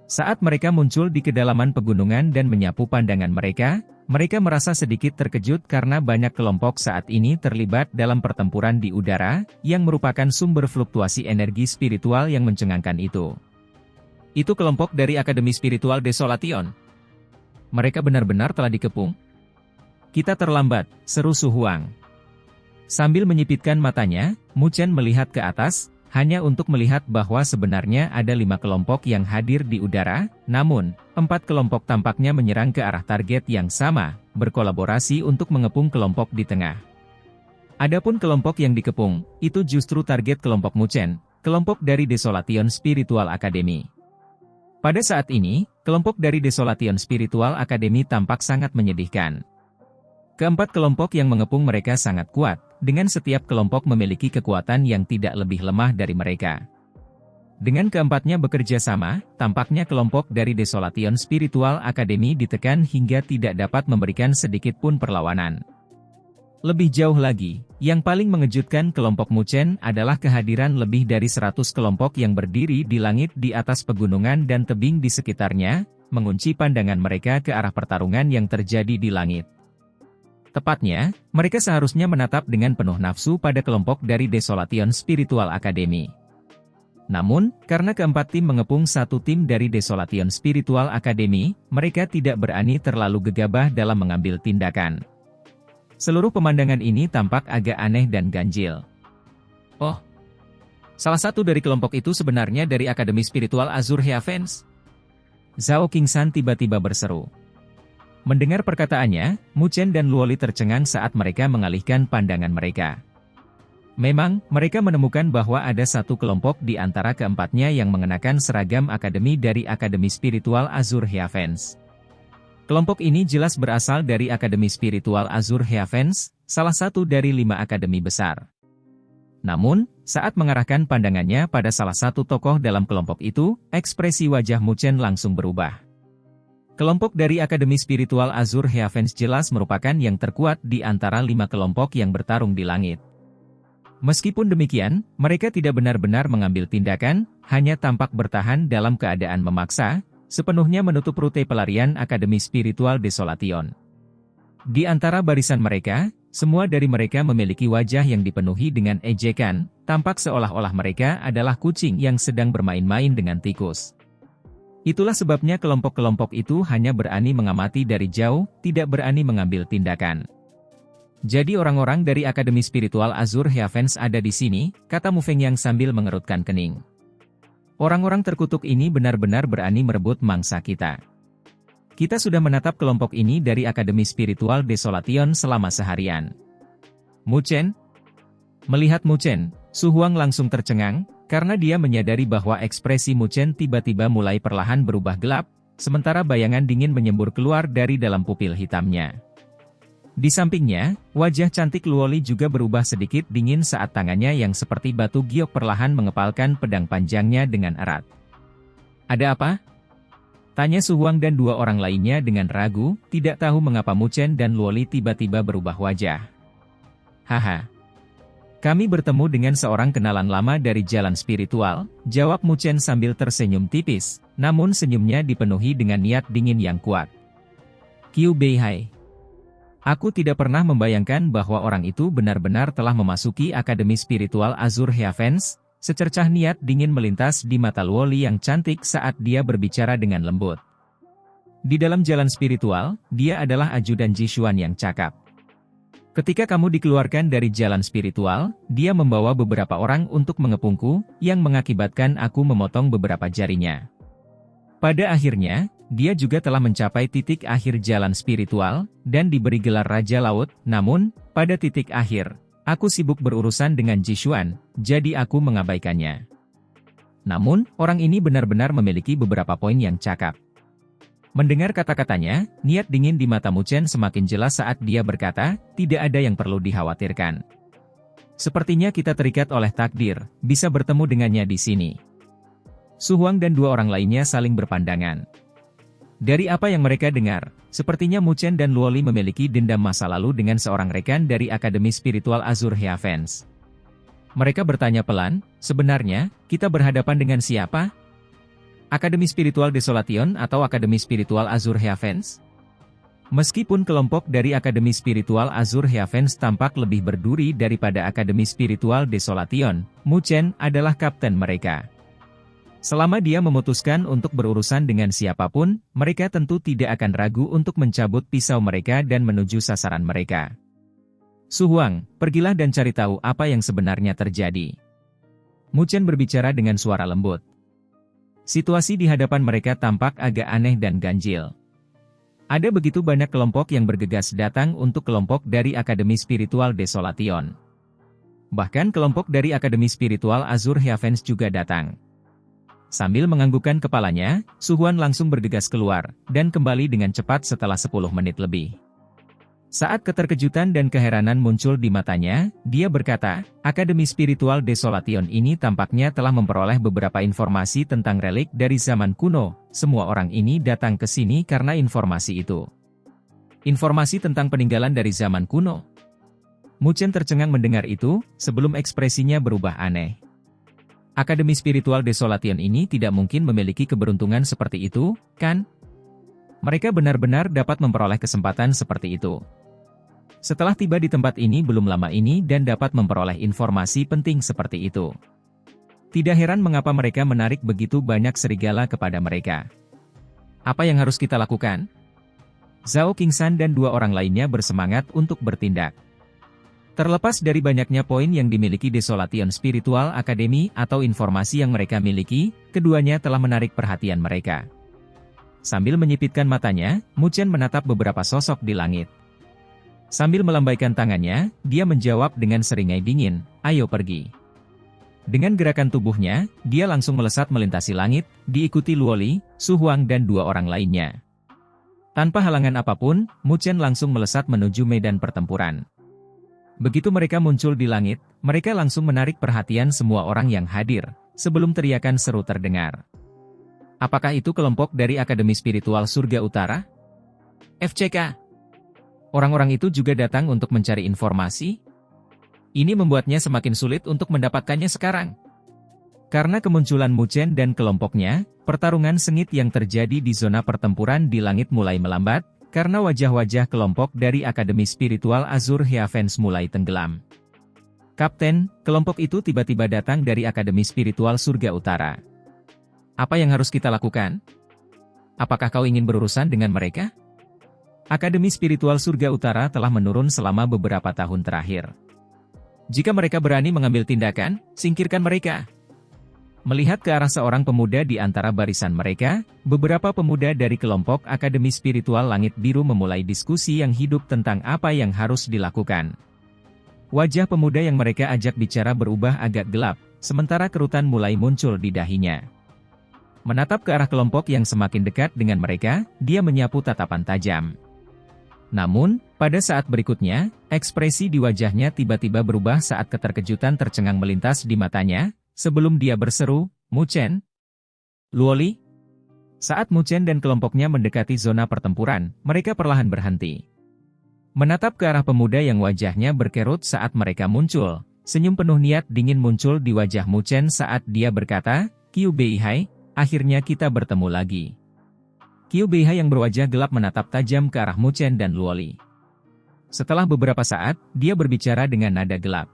Saat mereka muncul di kedalaman pegunungan dan menyapu pandangan mereka, mereka merasa sedikit terkejut karena banyak kelompok saat ini terlibat dalam pertempuran di udara, yang merupakan sumber fluktuasi energi spiritual yang mencengangkan itu. Itu kelompok dari Akademi Spiritual Desolation. Mereka benar-benar telah dikepung. Kita terlambat, seru Su Huang. Sambil menyipitkan matanya, Mu Chen melihat ke atas, hanya untuk melihat bahwa sebenarnya ada 5 kelompok yang hadir di udara, namun, 4 kelompok tampaknya menyerang ke arah target yang sama, berkolaborasi untuk mengepung kelompok di tengah. Adapun kelompok yang dikepung, itu justru target kelompok Mu Chen, kelompok dari Desolation Spiritual Academy. Pada saat ini, kelompok dari Desolation Spiritual Academy tampak sangat menyedihkan. Keempat kelompok yang mengepung mereka sangat kuat, dengan setiap kelompok memiliki kekuatan yang tidak lebih lemah dari mereka. Dengan keempatnya bekerja sama, tampaknya kelompok dari Desolation Spiritual Academy ditekan hingga tidak dapat memberikan sedikit pun perlawanan. Lebih jauh lagi, yang paling mengejutkan kelompok Mu Chen adalah kehadiran lebih dari 100 kelompok yang berdiri di langit di atas pegunungan dan tebing di sekitarnya, mengunci pandangan mereka ke arah pertarungan yang terjadi di langit. Tepatnya, mereka seharusnya menatap dengan penuh nafsu pada kelompok dari Desolation Spiritual Academy. Namun, karena keempat tim mengepung satu tim dari Desolation Spiritual Academy, mereka tidak berani terlalu gegabah dalam mengambil tindakan. Seluruh pemandangan ini tampak agak aneh dan ganjil. Oh, salah satu dari kelompok itu sebenarnya dari Akademi Spiritual Azure Heavens. Zhao Qingshan tiba-tiba berseru. Mendengar perkataannya, Mu Chen dan Luoli tercengang saat mereka mengalihkan pandangan mereka. Memang, mereka menemukan bahwa ada satu kelompok di antara keempatnya yang mengenakan seragam akademi dari Akademi Spiritual Azure Heavens. Kelompok ini jelas berasal dari Akademi Spiritual Azure Heavens, salah satu dari 5 akademi besar. Namun, saat mengarahkan pandangannya pada salah satu tokoh dalam kelompok itu, ekspresi wajah Mu Chen langsung berubah. Kelompok dari Akademi Spiritual Azure Heavens jelas merupakan yang terkuat di antara 5 kelompok yang bertarung di langit. Meskipun demikian, mereka tidak benar-benar mengambil tindakan, hanya tampak bertahan dalam keadaan memaksa, sepenuhnya menutup rute pelarian Akademi Spiritual Desolation. Di antara barisan mereka, semua dari mereka memiliki wajah yang dipenuhi dengan ejekan, tampak seolah-olah mereka adalah kucing yang sedang bermain-main dengan tikus. Itulah sebabnya kelompok-kelompok itu hanya berani mengamati dari jauh, tidak berani mengambil tindakan. Jadi orang-orang dari Akademi Spiritual Azure Heavens ada di sini, kata Mu Fengyang sambil mengerutkan kening. Orang-orang terkutuk ini benar-benar berani merebut mangsa kita. Kita sudah menatap kelompok ini dari Akademi Spiritual Desolation selama seharian. Mu Chen? Melihat Mu Chen, Su Huang langsung tercengang, karena dia menyadari bahwa ekspresi Mu Chen tiba-tiba mulai perlahan berubah gelap, sementara bayangan dingin menyembur keluar dari dalam pupil hitamnya. Di sampingnya, wajah cantik Luoli juga berubah sedikit dingin saat tangannya yang seperti batu giok perlahan mengepalkan pedang panjangnya dengan erat. Ada apa? Tanya Su Huang dan 2 orang lainnya dengan ragu, tidak tahu mengapa Mu Chen dan Luoli tiba-tiba berubah wajah. Haha. Kami bertemu dengan seorang kenalan lama dari jalan spiritual, jawab Mu Chen sambil tersenyum tipis, namun senyumnya dipenuhi dengan niat dingin yang kuat. Qiu Beihai. Aku tidak pernah membayangkan bahwa orang itu benar-benar telah memasuki Akademi Spiritual Azure Heavens, Secercah niat dingin melintas di mata Luoli yang cantik saat dia berbicara dengan lembut. Di dalam jalan spiritual, dia adalah ajudan Jishuan yang cakap. Ketika kamu dikeluarkan dari jalan spiritual, dia membawa beberapa orang untuk mengepungku, yang mengakibatkan aku memotong beberapa jarinya. Pada akhirnya, dia juga telah mencapai titik akhir jalan spiritual, dan diberi gelar Raja Laut, namun, pada titik akhir, aku sibuk berurusan dengan Jishuan, jadi aku mengabaikannya. Namun, orang ini benar-benar memiliki beberapa poin yang cakap. Mendengar kata-katanya, niat dingin di mata Mu Chen semakin jelas saat dia berkata, tidak ada yang perlu dikhawatirkan. Sepertinya kita terikat oleh takdir, bisa bertemu dengannya di sini. Su Huang dan dua orang lainnya saling berpandangan. Dari apa yang mereka dengar, sepertinya Mu Chen dan Luoli memiliki dendam masa lalu dengan seorang rekan dari Akademi Spiritual Azure Heavens. Mereka bertanya pelan, sebenarnya, kita berhadapan dengan siapa? Akademi Spiritual Desolation atau Akademi Spiritual Azure Heavens? Meskipun kelompok dari Akademi Spiritual Azure Heavens tampak lebih berduri daripada Akademi Spiritual Desolation, Mu Chen adalah kapten mereka. Selama dia memutuskan untuk berurusan dengan siapapun, mereka tentu tidak akan ragu untuk mencabut pisau mereka dan menuju sasaran mereka. Su Huang, pergilah dan cari tahu apa yang sebenarnya terjadi. Mu Chen berbicara dengan suara lembut. Situasi di hadapan mereka tampak agak aneh dan ganjil. Ada begitu banyak kelompok yang bergegas datang untuk kelompok dari Akademi Spiritual Desolation. Bahkan kelompok dari Akademi Spiritual Azure Heavens juga datang. Sambil menganggukkan kepalanya, Su Huan langsung bergegas keluar, dan kembali dengan cepat setelah 10 menit lebih. Saat keterkejutan dan keheranan muncul di matanya, dia berkata, Akademi Spiritual Desolation ini tampaknya telah memperoleh beberapa informasi tentang relik dari zaman kuno. Semua orang ini datang ke sini karena informasi itu. Informasi tentang peninggalan dari zaman kuno. Mu Chen tercengang mendengar itu, sebelum ekspresinya berubah aneh. Akademi Spiritual Desolation ini tidak mungkin memiliki keberuntungan seperti itu, kan? Mereka benar-benar dapat memperoleh kesempatan seperti itu. Setelah tiba di tempat ini belum lama ini dan dapat memperoleh informasi penting seperti itu. Tidak heran mengapa mereka menarik begitu banyak serigala kepada mereka. Apa yang harus kita lakukan? Zhao Qingshan dan dua orang lainnya bersemangat untuk bertindak. Terlepas dari banyaknya poin yang dimiliki Desolation Spiritual Academy atau informasi yang mereka miliki, keduanya telah menarik perhatian mereka. Sambil menyipitkan matanya, Mu Chen menatap beberapa sosok di langit. Sambil melambaikan tangannya, dia menjawab dengan seringai dingin, ayo pergi. Dengan gerakan tubuhnya, dia langsung melesat melintasi langit, diikuti Luoli, Su Huang dan dua orang lainnya. Tanpa halangan apapun, Mu Chen langsung melesat menuju medan pertempuran. Begitu mereka muncul di langit, mereka langsung menarik perhatian semua orang yang hadir, sebelum teriakan seru terdengar. Apakah itu kelompok dari Akademi Spiritual Surga Utara? FCK. Orang-orang itu juga datang untuk mencari informasi? Ini membuatnya semakin sulit untuk mendapatkannya sekarang. Karena kemunculan Mu Chen dan kelompoknya, pertarungan sengit yang terjadi di zona pertempuran di langit mulai melambat, karena wajah-wajah kelompok dari Akademi Spiritual Azure Heavens mulai tenggelam. Kapten, kelompok itu tiba-tiba datang dari Akademi Spiritual Surga Utara. Apa yang harus kita lakukan? Apakah kau ingin berurusan dengan mereka? Akademi Spiritual Surga Utara telah menurun selama beberapa tahun terakhir. Jika mereka berani mengambil tindakan, singkirkan mereka. Melihat ke arah seorang pemuda di antara barisan mereka, beberapa pemuda dari kelompok Akademi Spiritual Langit Biru memulai diskusi yang hidup tentang apa yang harus dilakukan. Wajah pemuda yang mereka ajak bicara berubah agak gelap, sementara kerutan mulai muncul di dahinya. Menatap ke arah kelompok yang semakin dekat dengan mereka, dia menyapu tatapan tajam. Namun, pada saat berikutnya, ekspresi di wajahnya tiba-tiba berubah saat keterkejutan tercengang melintas di matanya, sebelum dia berseru, Mu Chen? Luoli? Saat Mu Chen dan kelompoknya mendekati zona pertempuran, mereka perlahan berhenti. Menatap ke arah pemuda yang wajahnya berkerut saat mereka muncul, senyum penuh niat dingin muncul di wajah Mu Chen saat dia berkata, Qiu Beihai, akhirnya kita bertemu lagi. Qiu Beihai yang berwajah gelap menatap tajam ke arah Mu Chen dan Luoli. Setelah beberapa saat, dia berbicara dengan nada gelap.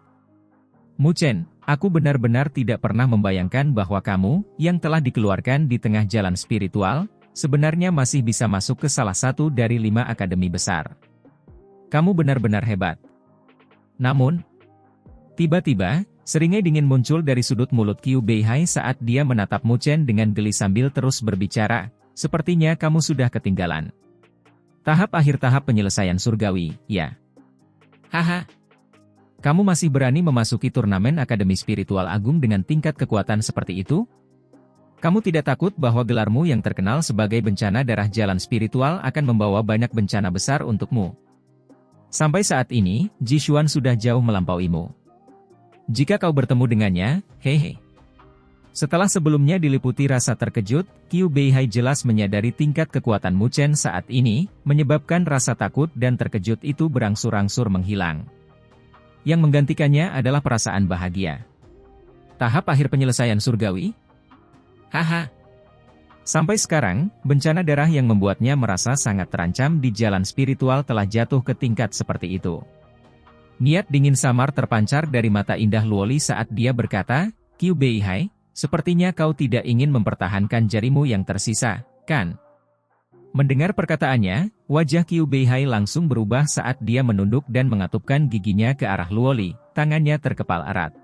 Mu Chen, Aku benar-benar tidak pernah membayangkan bahwa kamu, yang telah dikeluarkan di tengah jalan spiritual, sebenarnya masih bisa masuk ke salah satu dari 5 akademi besar. Kamu benar-benar hebat. Namun, tiba-tiba, seringai dingin muncul dari sudut mulut Qiu Beihai saat dia menatap Mu Chen dengan geli sambil terus berbicara, sepertinya kamu sudah ketinggalan. Tahap akhir tahap penyelesaian surgawi, ya. Haha. Kamu masih berani memasuki turnamen Akademi Spiritual Agung dengan tingkat kekuatan seperti itu? Kamu tidak takut bahwa gelarmu yang terkenal sebagai bencana darah jalan spiritual akan membawa banyak bencana besar untukmu? Sampai saat ini, Ji Xuan sudah jauh melampauimu. Jika kau bertemu dengannya, hehe. Setelah sebelumnya diliputi rasa terkejut, Qiu Beihai jelas menyadari tingkat kekuatan Mu Chen saat ini, menyebabkan rasa takut dan terkejut itu berangsur-angsur menghilang. Yang menggantikannya adalah perasaan bahagia. Tahap akhir penyelesaian surgawi? Haha. Sampai sekarang, bencana darah yang membuatnya merasa sangat terancam di jalan spiritual telah jatuh ke tingkat seperti itu. Niat dingin samar terpancar dari mata indah Luoli saat dia berkata, Qiu Beihai, sepertinya kau tidak ingin mempertahankan jarimu yang tersisa, kan? Mendengar perkataannya, wajah Qiu Beihai langsung berubah saat dia menunduk dan mengatupkan giginya ke arah Luoli, tangannya terkepal erat.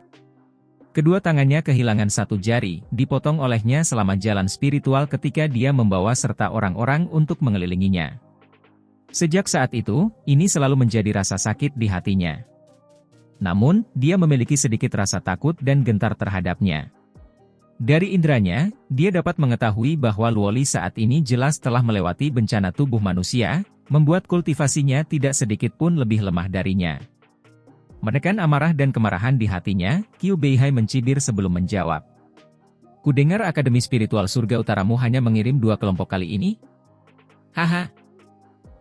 Kedua tangannya kehilangan satu jari, dipotong olehnya selama jalan spiritual ketika dia membawa serta orang-orang untuk mengelilinginya. Sejak saat itu, ini selalu menjadi rasa sakit di hatinya. Namun, dia memiliki sedikit rasa takut dan gentar terhadapnya. Dari inderanya, dia dapat mengetahui bahwa Luoli saat ini jelas telah melewati bencana tubuh manusia, membuat kultivasinya tidak sedikit pun lebih lemah darinya. Menekan amarah dan kemarahan di hatinya, Qiu Beihai mencibir sebelum menjawab. Kudengar Akademi Spiritual Surga Utaramu hanya mengirim 2 kelompok kali ini? Haha.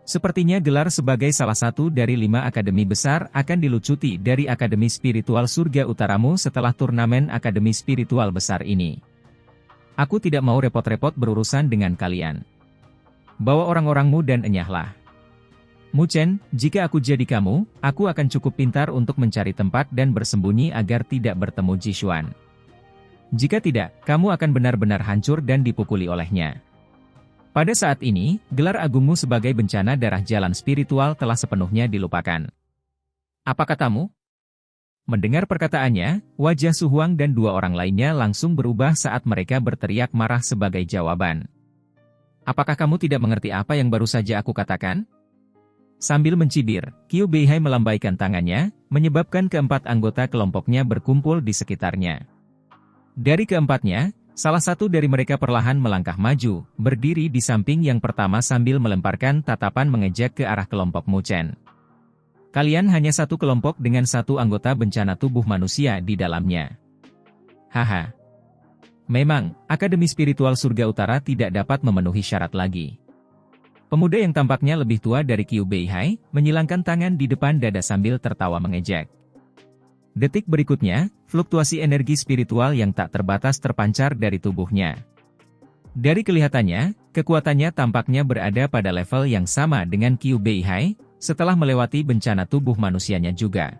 Sepertinya gelar sebagai salah satu dari 5 akademi besar akan dilucuti dari Akademi Spiritual Surga Utaramu setelah turnamen Akademi Spiritual besar ini. Aku tidak mau repot-repot berurusan dengan kalian. Bawa orang-orangmu dan enyahlah. Mu Chen, jika aku jadi kamu, aku akan cukup pintar untuk mencari tempat dan bersembunyi agar tidak bertemu Ji Xuan. Jika tidak, kamu akan benar-benar hancur dan dipukuli olehnya. Pada saat ini, gelar agungmu sebagai bencana darah jalan spiritual telah sepenuhnya dilupakan. Apa katamu? Mendengar perkataannya, wajah Su Huang dan 2 orang lainnya langsung berubah saat mereka berteriak marah sebagai jawaban. Apakah kamu tidak mengerti apa yang baru saja aku katakan? Sambil mencibir, Qiu Beihai melambaikan tangannya, menyebabkan keempat anggota kelompoknya berkumpul di sekitarnya. Dari keempatnya, salah satu dari mereka perlahan melangkah maju, berdiri di samping yang pertama sambil melemparkan tatapan mengejek ke arah kelompok Mu Chen. Kalian hanya satu kelompok dengan satu anggota bencana tubuh manusia di dalamnya. Haha. Memang, Akademi Spiritual Surga Utara tidak dapat memenuhi syarat lagi. Pemuda yang tampaknya lebih tua dari Qiu Beihai, menyilangkan tangan di depan dada sambil tertawa mengejek. Detik berikutnya, fluktuasi energi spiritual yang tak terbatas terpancar dari tubuhnya. Dari kelihatannya, kekuatannya tampaknya berada pada level yang sama dengan Qiu Beihai, setelah melewati bencana tubuh manusianya juga.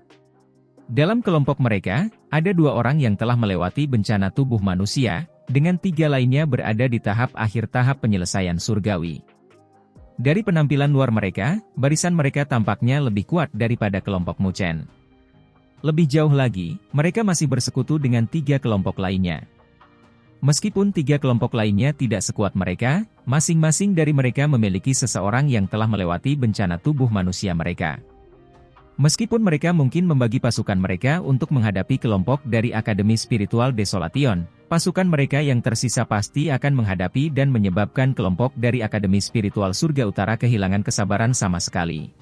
Dalam kelompok mereka, ada 2 orang yang telah melewati bencana tubuh manusia, dengan 3 lainnya berada di tahap akhir tahap penyelesaian surgawi. Dari penampilan luar mereka, barisan mereka tampaknya lebih kuat daripada kelompok Mu Chen. Lebih jauh lagi, mereka masih bersekutu dengan 3 kelompok lainnya. Meskipun 3 kelompok lainnya tidak sekuat mereka, masing-masing dari mereka memiliki seseorang yang telah melewati bencana tubuh manusia mereka. Meskipun mereka mungkin membagi pasukan mereka untuk menghadapi kelompok dari Akademi Spiritual Desolation, pasukan mereka yang tersisa pasti akan menghadapi dan menyebabkan kelompok dari Akademi Spiritual Surga Utara kehilangan kesabaran sama sekali.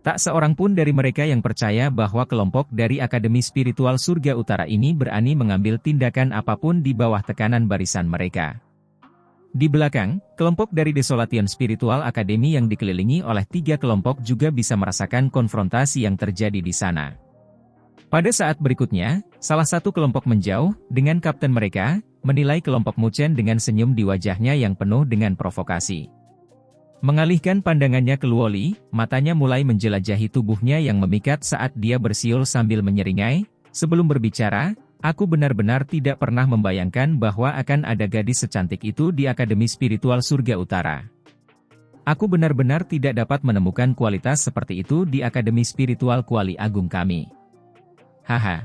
Tak seorang pun dari mereka yang percaya bahwa kelompok dari Akademi Spiritual Surga Utara ini berani mengambil tindakan apapun di bawah tekanan barisan mereka. Di belakang, kelompok dari Desolation Spiritual Academy yang dikelilingi oleh 3 kelompok juga bisa merasakan konfrontasi yang terjadi di sana. Pada saat berikutnya, salah satu kelompok menjauh, dengan kapten mereka, menilai kelompok Mu Chen dengan senyum di wajahnya yang penuh dengan provokasi. Mengalihkan pandangannya ke Luoli, matanya mulai menjelajahi tubuhnya yang memikat saat dia bersiul sambil menyeringai, sebelum berbicara, Aku benar-benar tidak pernah membayangkan bahwa akan ada gadis secantik itu di Akademi Spiritual Surga Utara. Aku benar-benar tidak dapat menemukan kualitas seperti itu di Akademi Spiritual Kuali Agung kami. Haha.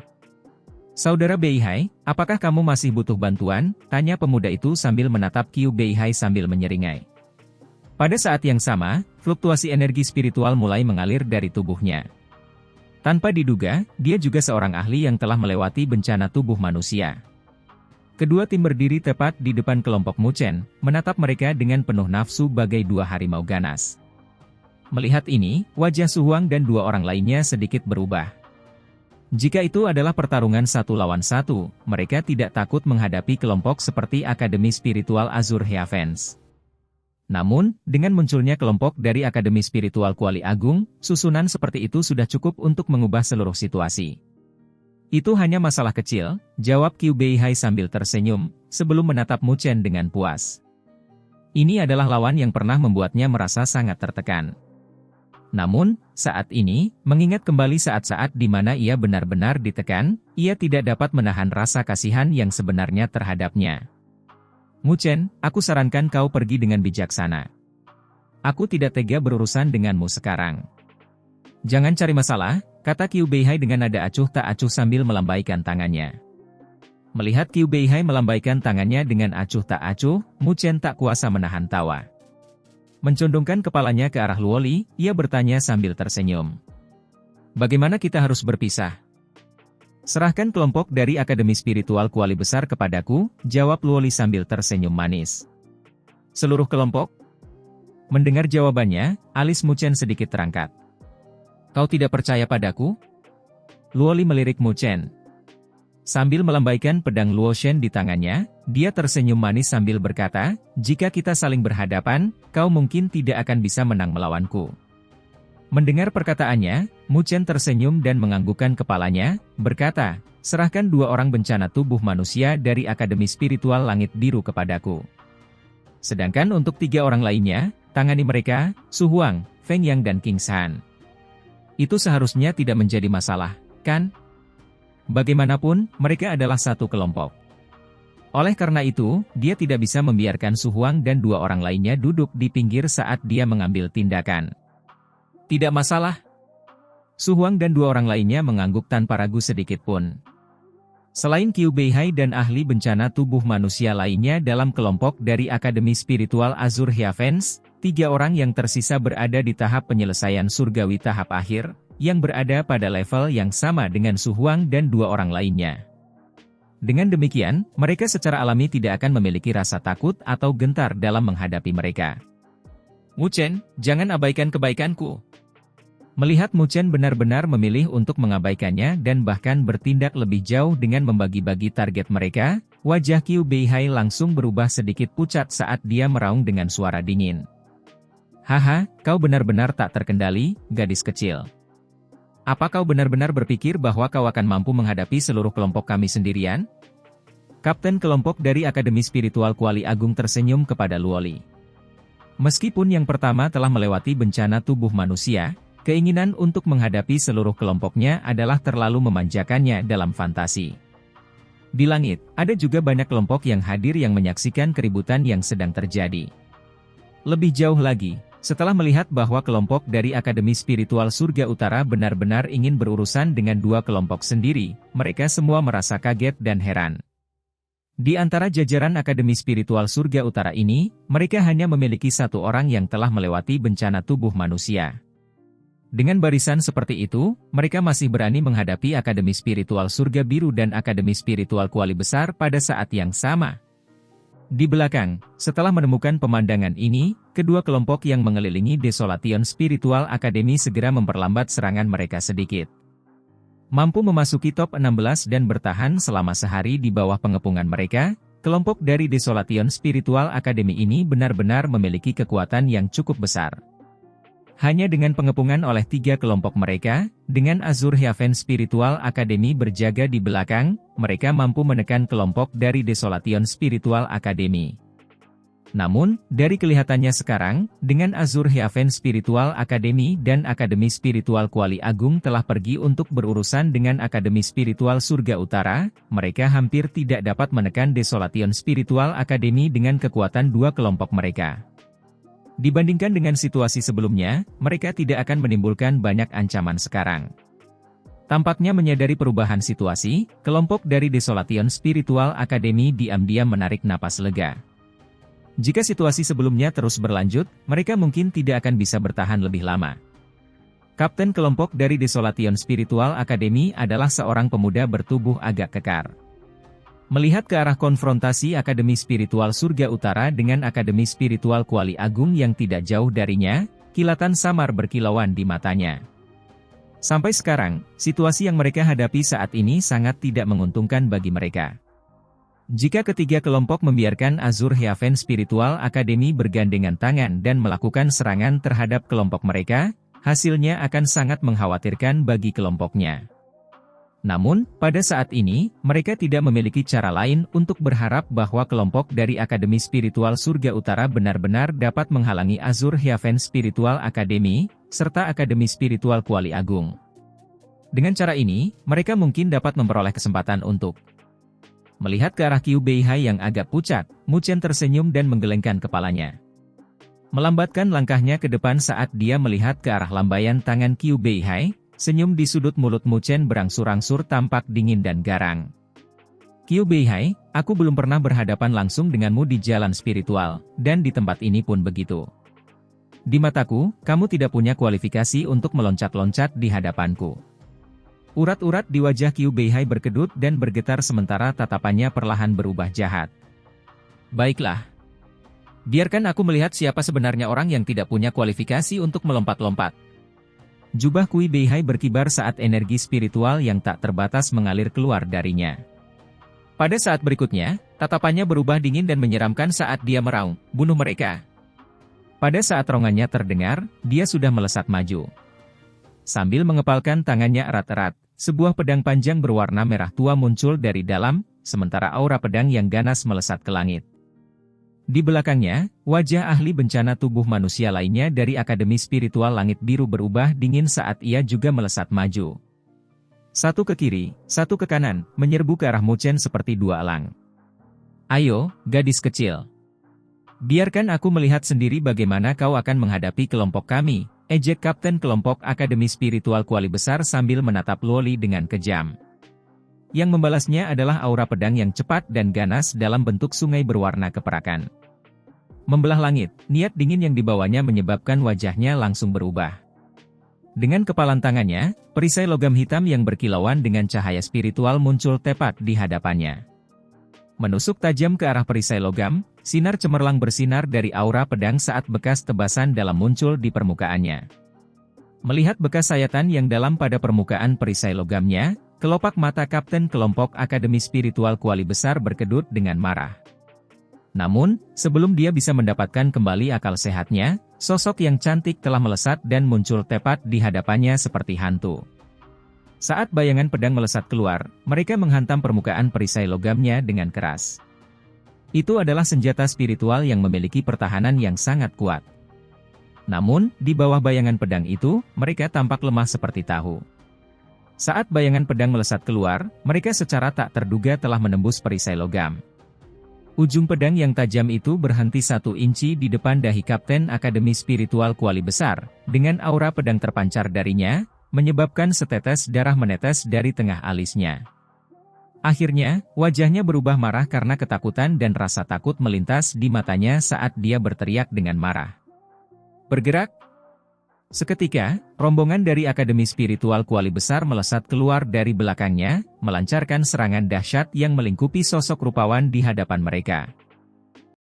Saudara Beihai, apakah kamu masih butuh bantuan? Tanya pemuda itu sambil menatap Qiu Beihai sambil menyeringai. Pada saat yang sama, fluktuasi energi spiritual mulai mengalir dari tubuhnya. Tanpa diduga, dia juga seorang ahli yang telah melewati bencana tubuh manusia. Kedua tim berdiri tepat di depan kelompok Mu Chen, menatap mereka dengan penuh nafsu bagai dua harimau ganas. Melihat ini, wajah Su Huang dan dua orang lainnya sedikit berubah. Jika itu adalah pertarungan 1 lawan 1, mereka tidak takut menghadapi kelompok seperti Akademi Spiritual Azure Heavens. Namun, dengan munculnya kelompok dari Akademi Spiritual Kuali Agung, susunan seperti itu sudah cukup untuk mengubah seluruh situasi. Itu hanya masalah kecil, jawab Qiu Beihai sambil tersenyum, sebelum menatap Mu Chen dengan puas. Ini adalah lawan yang pernah membuatnya merasa sangat tertekan. Namun, saat ini, mengingat kembali saat-saat di mana ia benar-benar ditekan, ia tidak dapat menahan rasa kasihan yang sebenarnya terhadapnya. Mu Chen, aku sarankan kau pergi dengan bijaksana. Aku tidak tega berurusan denganmu sekarang. Jangan cari masalah, kata Qiu Beihai dengan nada acuh tak acuh sambil melambaikan tangannya. Melihat Qiu Beihai melambaikan tangannya dengan acuh tak acuh, Mu Chen tak kuasa menahan tawa. Mencondongkan kepalanya ke arah Luoli, ia bertanya sambil tersenyum. Bagaimana kita harus berpisah? Serahkan kelompok dari Akademi Spiritual Kuali Besar kepadaku, jawab Luoli sambil tersenyum manis. Seluruh kelompok? Mendengar jawabannya, alis Mu Chen sedikit terangkat. Kau tidak percaya padaku? Luoli melirik Mu Chen. Sambil melambaikan pedang Luo Shen di tangannya, dia tersenyum manis sambil berkata, jika kita saling berhadapan, kau mungkin tidak akan bisa menang melawanku. Mendengar perkataannya, Mu Chen tersenyum dan menganggukkan kepalanya, berkata, serahkan 2 orang bencana tubuh manusia dari Akademi Spiritual Langit Biru kepadaku. Sedangkan untuk 3 orang lainnya, tangani mereka, Su Huang, Feng Yang dan King Shan. Itu seharusnya tidak menjadi masalah, kan? Bagaimanapun, mereka adalah satu kelompok. Oleh karena itu, dia tidak bisa membiarkan Su Huang dan 2 orang lainnya duduk di pinggir saat dia mengambil tindakan. Tidak masalah. Su Huang dan 2 orang lainnya mengangguk tanpa ragu sedikit pun. Selain Qiu Beihai dan ahli bencana tubuh manusia lainnya dalam kelompok dari Akademi Spiritual Azure Heavens, 3 orang yang tersisa berada di tahap penyelesaian surgawi tahap akhir, yang berada pada level yang sama dengan Su Huang dan 2 orang lainnya. Dengan demikian, mereka secara alami tidak akan memiliki rasa takut atau gentar dalam menghadapi mereka. Mu Chen, jangan abaikan kebaikanku. Melihat Mu Chen benar-benar memilih untuk mengabaikannya dan bahkan bertindak lebih jauh dengan membagi-bagi target mereka, wajah Qiu Beihai langsung berubah sedikit pucat saat dia meraung dengan suara dingin. Haha, kau benar-benar tak terkendali, gadis kecil. Apa kau benar-benar berpikir bahwa kau akan mampu menghadapi seluruh kelompok kami sendirian? Kapten kelompok dari Akademi Spiritual Kuali Agung tersenyum kepada Luoli. Meskipun yang pertama telah melewati bencana tubuh manusia, keinginan untuk menghadapi seluruh kelompoknya adalah terlalu memanjakannya dalam fantasi. Di langit, ada juga banyak kelompok yang hadir yang menyaksikan keributan yang sedang terjadi. Lebih jauh lagi, setelah melihat bahwa kelompok dari Akademi Spiritual Surga Utara benar-benar ingin berurusan dengan 2 kelompok sendiri, mereka semua merasa kaget dan heran. Di antara jajaran Akademi Spiritual Surga Utara ini, mereka hanya memiliki 1 orang yang telah melewati bencana tubuh manusia. Dengan barisan seperti itu, mereka masih berani menghadapi Akademi Spiritual Surga Biru dan Akademi Spiritual Kuali Besar pada saat yang sama. Di belakang, setelah menemukan pemandangan ini, kedua kelompok yang mengelilingi Desolation Spiritual Academy segera memperlambat serangan mereka sedikit. Mampu memasuki top 16 dan bertahan selama sehari di bawah pengepungan mereka, kelompok dari Desolation Spiritual Academy ini benar-benar memiliki kekuatan yang cukup besar. Hanya dengan pengepungan oleh 3 kelompok mereka, dengan Azure Heaven Spiritual Academy berjaga di belakang, mereka mampu menekan kelompok dari Desolation Spiritual Academy. Namun, dari kelihatannya sekarang, dengan Azure Heaven Spiritual Academy dan Akademi Spiritual Kuali Agung telah pergi untuk berurusan dengan Akademi Spiritual Surga Utara, mereka hampir tidak dapat menekan Desolation Spiritual Academy dengan kekuatan dua kelompok mereka. Dibandingkan dengan situasi sebelumnya, mereka tidak akan menimbulkan banyak ancaman sekarang. Tampaknya menyadari perubahan situasi, kelompok dari Desolation Spiritual Academy diam-diam menarik napas lega. Jika situasi sebelumnya terus berlanjut, mereka mungkin tidak akan bisa bertahan lebih lama. Kapten kelompok dari Desolation Spiritual Academy adalah seorang pemuda bertubuh agak kekar. Melihat ke arah konfrontasi Akademi Spiritual Surga Utara dengan Akademi Spiritual Kuali Agung yang tidak jauh darinya, kilatan samar berkilauan di matanya. Sampai sekarang, situasi yang mereka hadapi saat ini sangat tidak menguntungkan bagi mereka. Jika ketiga kelompok membiarkan Azure Heaven Spiritual Academy bergandengan tangan dan melakukan serangan terhadap kelompok mereka, hasilnya akan sangat mengkhawatirkan bagi kelompoknya. Namun, pada saat ini, mereka tidak memiliki cara lain untuk berharap bahwa kelompok dari Akademi Spiritual Surga Utara benar-benar dapat menghalangi Azure Heaven Spiritual Academy, serta Akademi Spiritual Kuali Agung. Dengan cara ini, mereka mungkin dapat memperoleh kesempatan untuk melihat ke arah Qiu Beihai yang agak pucat, Mu Chen tersenyum dan menggelengkan kepalanya. Melambatkan langkahnya ke depan saat dia melihat ke arah lambaian tangan Qiu Beihai, senyum di sudut mulut Mu Chen berangsur-angsur tampak dingin dan garang. Qiu Beihai, aku belum pernah berhadapan langsung denganmu di jalan spiritual, dan di tempat ini pun begitu. Di mataku, kamu tidak punya kualifikasi untuk meloncat-loncat di hadapanku. Urat-urat di wajah Qiu Beihai berkedut dan bergetar sementara tatapannya perlahan berubah jahat. Baiklah. Biarkan aku melihat siapa sebenarnya orang yang tidak punya kualifikasi untuk melompat-lompat. Jubah Qiu Beihai berkibar saat energi spiritual yang tak terbatas mengalir keluar darinya. Pada saat berikutnya, tatapannya berubah dingin dan menyeramkan saat dia meraung, bunuh mereka. Pada saat rongannya terdengar, dia sudah melesat maju. Sambil mengepalkan tangannya erat-erat, sebuah pedang panjang berwarna merah tua muncul dari dalam, sementara aura pedang yang ganas melesat ke langit. Di belakangnya, wajah ahli bencana tubuh manusia lainnya dari Akademi Spiritual Langit Biru berubah dingin saat ia juga melesat maju. Satu ke kiri, satu ke kanan, menyerbu ke arah Mu Chen seperti dua elang. Ayo, gadis kecil. Biarkan aku melihat sendiri bagaimana kau akan menghadapi kelompok kami, ejek Kapten kelompok Akademi Spiritual Kuali Besar sambil menatap Luoli dengan kejam. Yang membalasnya adalah aura pedang yang cepat dan ganas dalam bentuk sungai berwarna keperakan. Membelah langit, niat dingin yang dibawanya menyebabkan wajahnya langsung berubah. Dengan kepalan tangannya, perisai logam hitam yang berkilauan dengan cahaya spiritual muncul tepat di hadapannya. Menusuk tajam ke arah perisai logam, sinar cemerlang bersinar dari aura pedang saat bekas tebasan dalam muncul di permukaannya. Melihat bekas sayatan yang dalam pada permukaan perisai logamnya, kelopak mata Kapten kelompok Akademi Spiritual Kuali Besar berkedut dengan marah. Namun, sebelum dia bisa mendapatkan kembali akal sehatnya, sosok yang cantik telah melesat dan muncul tepat di hadapannya seperti hantu. Saat bayangan pedang melesat keluar, mereka menghantam permukaan perisai logamnya dengan keras. Itu adalah senjata spiritual yang memiliki pertahanan yang sangat kuat. Namun, di bawah bayangan pedang itu, mereka tampak lemah seperti tahu. Saat bayangan pedang melesat keluar, mereka secara tak terduga telah menembus perisai logam. Ujung pedang yang tajam itu berhenti 1 inci di depan dahi Kapten Akademi Spiritual Kuali Besar, dengan aura pedang terpancar darinya, menyebabkan setetes darah menetes dari tengah alisnya. Akhirnya, wajahnya berubah marah karena ketakutan dan rasa takut melintas di matanya saat dia berteriak dengan marah. Bergerak! Seketika, rombongan dari Akademi Spiritual Kuali Besar melesat keluar dari belakangnya, melancarkan serangan dahsyat yang melingkupi sosok rupawan di hadapan mereka.